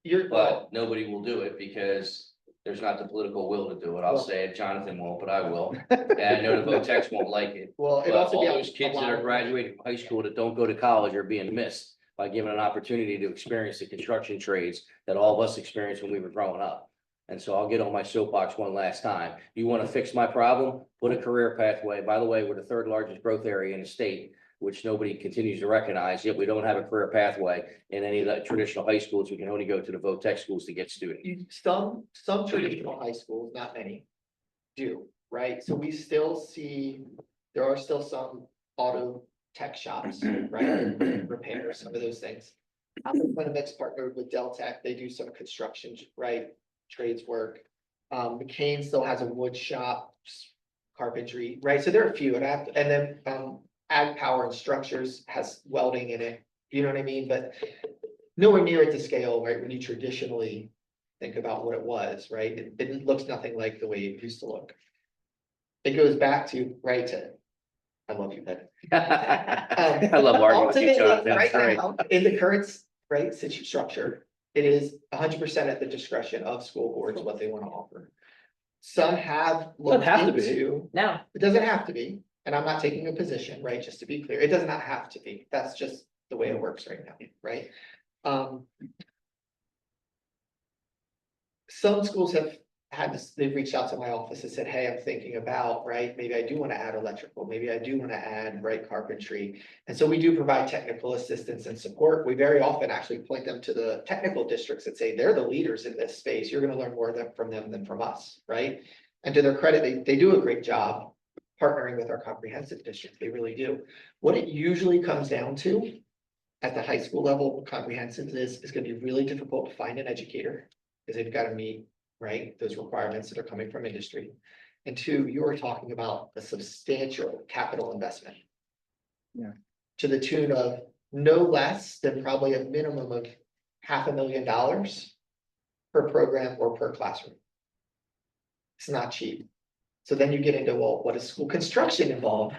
You're, But nobody will do it because there's not the political will to do it. I'll say it, Jonathan won't, but I will. And I know the Votex won't like it. well, it But also all be those kids that are allowed- graduating from high school that don't go to college are being missed by given an opportunity to experience the construction trades that all of us experienced when we were growing up. And so I'll get on my soapbox one last time. You want to fix my problem? Put a career pathway. By the way, we're the third largest growth area in the state, which nobody continues to recognize, yet we don't have a career pathway in any of the traditional high schools. We can only go to the Votex schools to get students. Some traditional high schools, not many, do, right? So we still see, there are still some auto tech shops, right? Repair, some of those things. Clinics partnered with Deltech, they do some construction, right? Trades work. McCain still has a wood shop, carpentry, right? So there are a few, and then Ag Power and Structures has welding in it, you know what I mean? But nowhere near at the scale, right? When you traditionally think about what it was, right? It looks nothing like the way it used to look. It goes back to, right, I love you, but I love arguing with you, ultimately, Jonathan. right That's great. now, in the current, right, structure, it is 100% at the discretion of school boards what they want to offer. Some have looked have to be. into, No, it doesn't have to be, and I'm not taking a position, right, just to be clear, it does not have to be, that's just the way it works right now, right? Some schools have had this, they've reached out to my office and said, hey, I'm thinking about, right, maybe I do want to add electrical, maybe I do want to add, right, carpentry. And so we do provide technical assistance and support. We very often actually point them to the technical districts that say they're the leaders in this space. You're going to learn more from them than from us, right? And to their credit, they do a great job partnering with our comprehensive district. They really do. What it usually comes down to at the high school level, comprehensive is going to be really difficult to find an educator because they've got to meet, right, those requirements that are coming from industry. And two, you are talking about a substantial capital investment. Yeah. To the tune of no less than probably a minimum of $500,000 per program or per classroom. It's not cheap. So then you get into, well, what does school construction involve?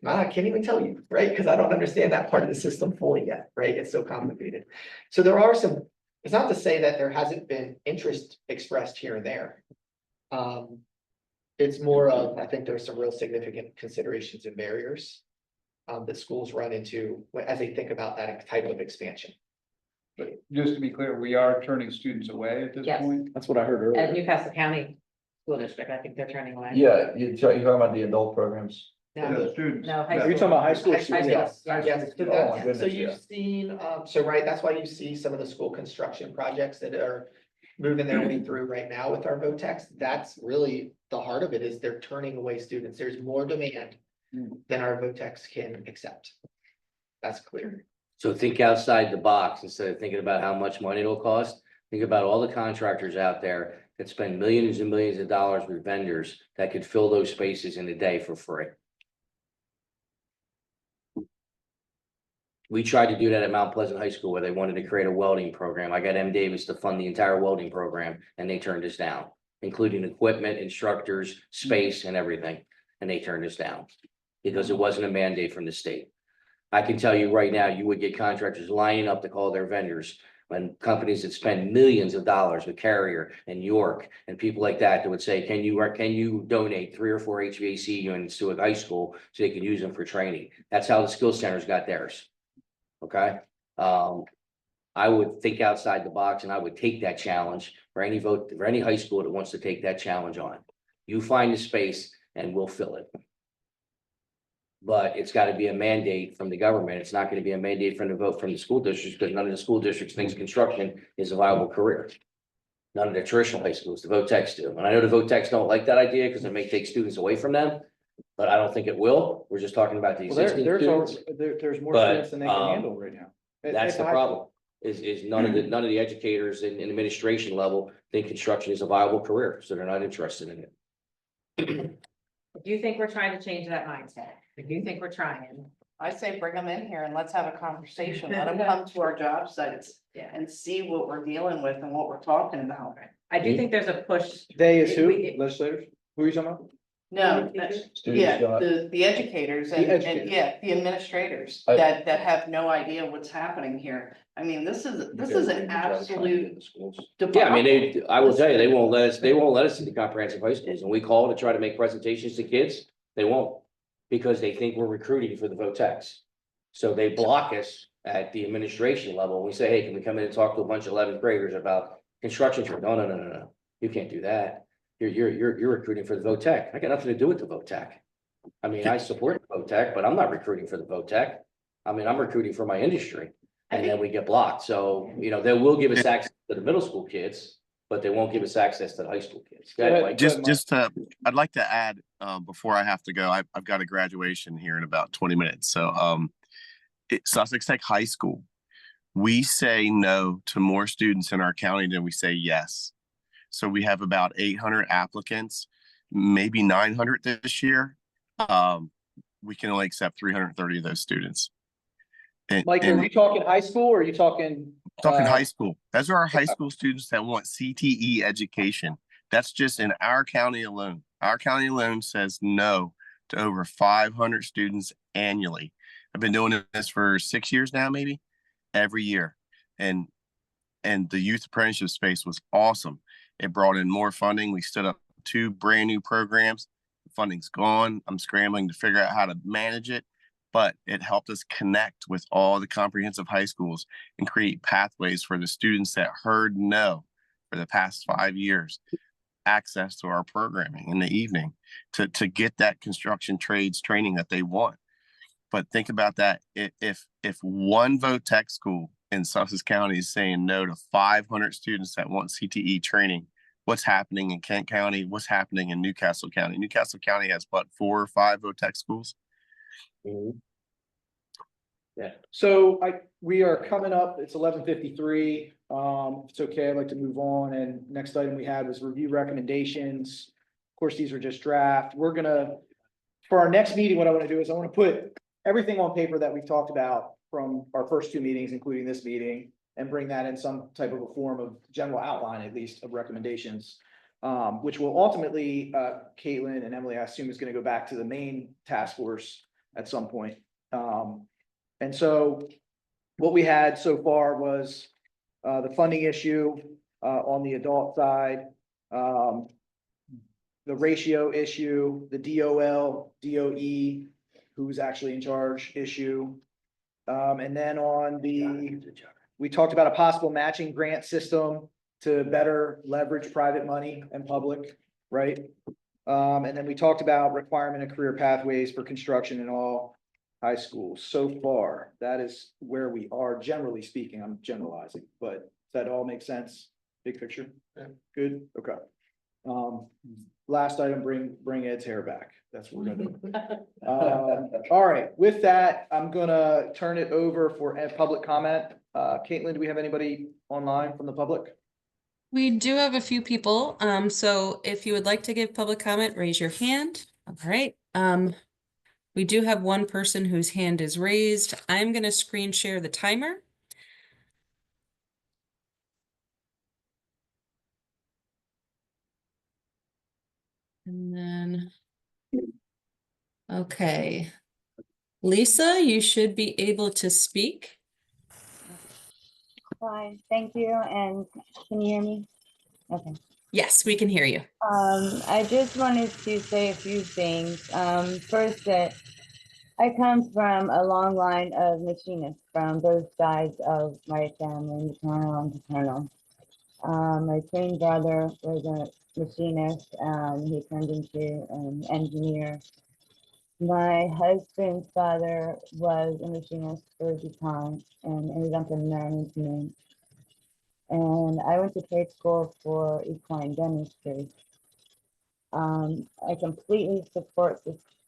I can't even tell you, right? Because I don't understand that part of the system fully yet, right? It's so complicated. So there are some, it's not to say that there hasn't been interest expressed here and there. It's more of, I think there's some real significant considerations and barriers that schools run into as they think about that type of expansion. But just to be clear, we are turning students away at this Yes. point? That's what I heard at earlier. Newcastle County School District, I think they're turning away. Yeah, you're talking about the adult programs. No, The students. no, high Are school. you talking about high school? High students? school, Yes, yeah. yes, so Oh, my that's, goodness, so yeah. you've seen, so right, that's why you see some of the school construction projects that are moving their way through right now with our Votex. That's really the heart of it, is they're turning away students. There's more demand than our Votex can accept. That's clear. So think outside the box instead of thinking about how much money it'll cost. Think about all the contractors out there that spend millions and millions of dollars with vendors that could fill those spaces in a day for free. We tried to do that at Mount Pleasant High School where they wanted to create a welding program. I got M. Davis to fund the entire welding program and they turned us down, including equipment, instructors, space and everything. And they turned us down because it wasn't a mandate from the state. I can tell you right now, you would get contractors lining up to call their vendors when companies that spend millions of dollars with Carrier and York and people like that would say, can you donate 3 or 4 HVAC units to a high school so they can use them for training? That's how the skill centers got theirs. Okay. I would think outside the box and I would take that challenge for any high school that wants to take that challenge on. You find the space and we'll fill it. But it's got to be a mandate from the government. It's not going to be a mandate from the school districts because none of the school districts thinks construction is a viable career. None of the traditional high schools, the VOTECs do. And I know the VOTECs don't like that idea because it may take students away from them, but I don't think it will. We're just talking about the existing students. There's more But, students than they can handle right now. That's the problem, is none of the educators in administration level think construction is a viable career, so they're not interested in it. Do you think we're trying to change that mindset? Do you think we're trying? I say bring them in here and let's have a conversation. Let them come to our job sites Yeah. and see what we're dealing with and what we're talking about. I do think there's a push. They is If who? we- Legislators? Who are you talking about? No, Students yeah, got- the educators The and educators. yeah, the administrators I- that have no idea what's happening here. I mean, this is an absolute Yeah, I mean, debacle. I will tell you, they won't let us into comprehensive high schools, and we call to try to make presentations to kids, they won't. Because they think we're recruiting for the VOTECs. So they block us at the administration level. We say, hey, can we come in and talk to a bunch of 11th graders about construction? No. You can't do that. You're recruiting for the VOTEC. I got nothing to do with the VOTEC. I mean, I support the VOTEC, but I'm not recruiting for the VOTEC. I mean, I'm recruiting for my industry. And then we get blocked. So, they will give us access to the middle school kids, but they won't give us access to the high school kids. Go ahead, Mike. I'd like to add, before I have to go, I've got a graduation here in about 20 minutes. So, Sussex Tech High School, we say no to more students in our county than we say yes. So we have about 800 applicants, maybe 900 this year. We can only accept 330 of those students. Mike, are you talking high school or are you talking? High school. Those are our high school students that want CTE education. That's just in our county alone. Our county alone says no to over 500 students annually. I've been doing this for 6 years now, maybe every year. And the youth apprenticeship space was awesome. It brought in more funding. We stood up 2 brand new programs. The funding's gone. I'm scrambling to figure out how to manage it, but it helped us connect with all the comprehensive high schools and create pathways for the students that heard no for the past 5 years, access to our programming in the evening to get that construction trades training that they want. But think about that. If one VOTEC school in Sussex County is saying no to 500 students that want CTE training, what's happening in Kent County? What's happening in Newcastle County? Newcastle County has 4 or 5 VOTEC schools. Mhm. Yeah. So we are coming up, it's 11:53. If it's okay, I'd like to move on. And next item we had was review recommendations. Of course, these are just draft. For our next meeting, what I want to do is I want to put everything on paper that we've talked about from our first 2 meetings, including this meeting, and bring that in some type of a form of general outline, at least, of recommendations. Which will ultimately, Caitlin and Emily, I assume, is going to go back to the main task force at some point. And so what we had so far was the funding issue on the adult side, the ratio issue, the DOL, DOE, who's actually in charge issue. And then we talked about a possible matching grant system to better leverage private money and public, right? And then we talked about requirement of career pathways for construction in all high schools. So far, that is where we are, generally speaking. I'm generalizing, but does that all make sense? Big picture? Yeah. Good, okay. Last item, bring Ed's hair back. That's what we're gonna do. All right, with that, I'm gonna turn it over for a public comment. Caitlin, do we have anybody online from the public? We do have a few people, so if you would like to give public comment, raise your hand. All right, we do have one person whose hand is raised. I'm gonna screen share the timer. And then, okay. Lisa, you should be able to speak. Fine, thank you, and can you hear me? Okay. Yes, we can hear you. I just wanted to say a few things. First, that I come from a long line of machinists from both sides of my family, maternal and paternal. My twin brother was a machinist. He turned into an engineer. My husband's father was a machinist for DuPont and ended up in management. And I went to trade school for equine dentistry. I completely support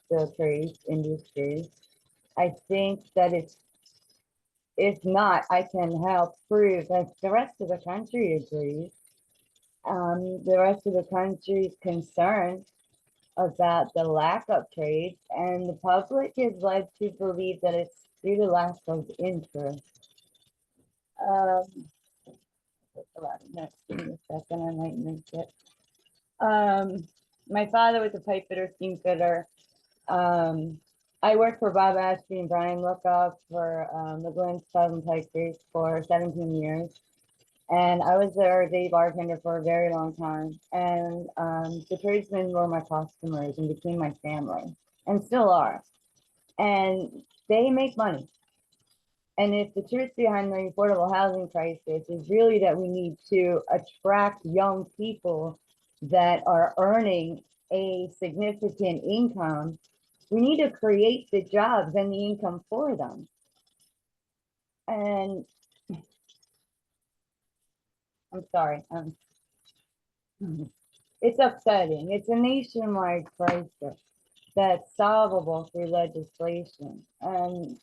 the trade industry. I think that if not, I can help prove that the rest of the country agrees. The rest of the country is concerned about the lack of trade, and the public is led to believe that it's due to lack of interest. A lot of notes, give me a second, I might miss it. My father was a pipe fitter, steam fitter. I worked for Bob Ashby and Brian Lookoff for the Glens Pub and Pike Creek for 17 years. And I was their day bartender for a very long time. And the tradesmen were my customers and became my family, and still are. And they make money. And if the truth behind the affordable housing crisis is really that we need to attract young people that are earning a significant income, we need to create the jobs and the income for them. And I'm sorry, it's upsetting. It's a nationwide crisis that's solvable through legislation. And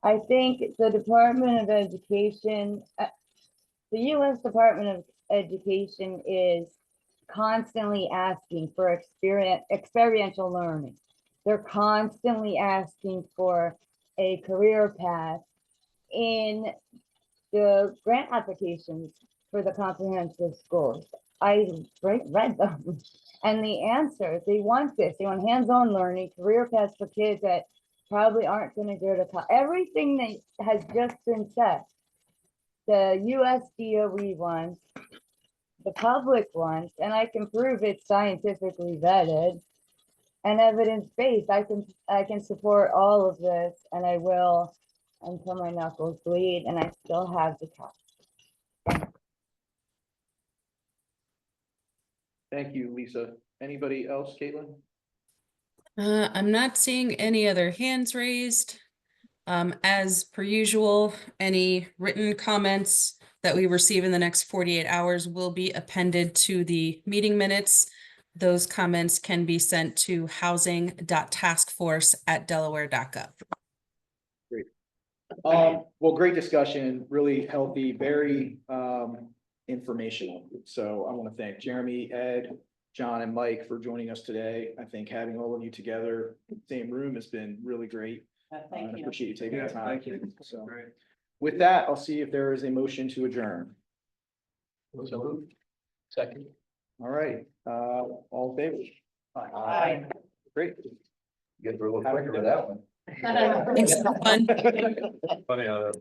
I think the Department of Education, the U.S. Department of Education is constantly asking for experiential learning. They're constantly asking for a career path in the grant applications for the comprehensive schools. I read them, and the answer, they want this. They want hands-on learning, career paths for kids that probably aren't going to go to college. Everything that has just been said, the US DOE wants, the public wants, and I can prove it's scientifically vetted and evidence-based. I can support all of this, and I will until my knuckles bleed, and I still have the cash. Thank you, Lisa. Anybody else, Caitlin? I'm not seeing any other hands raised. As per usual, any written comments that we receive in the next 48 hours will be appended to the meeting minutes. Those comments can be sent to housing.taskforce@delaware.gov. Great. Well, great discussion, really healthy, very informational. So I want to thank Jeremy, Ed, John, and Mike for joining us today. I think having all of you together, same room, has been really great. Thank I you. appreciate you taking the Yeah, time. thank you. So Great. with that, I'll see if there is a motion to adjourn. So moved. Second. All right, all in favor? Aye. Great. Get through a little quicker with that one. Thanks, everyone. Funny how that.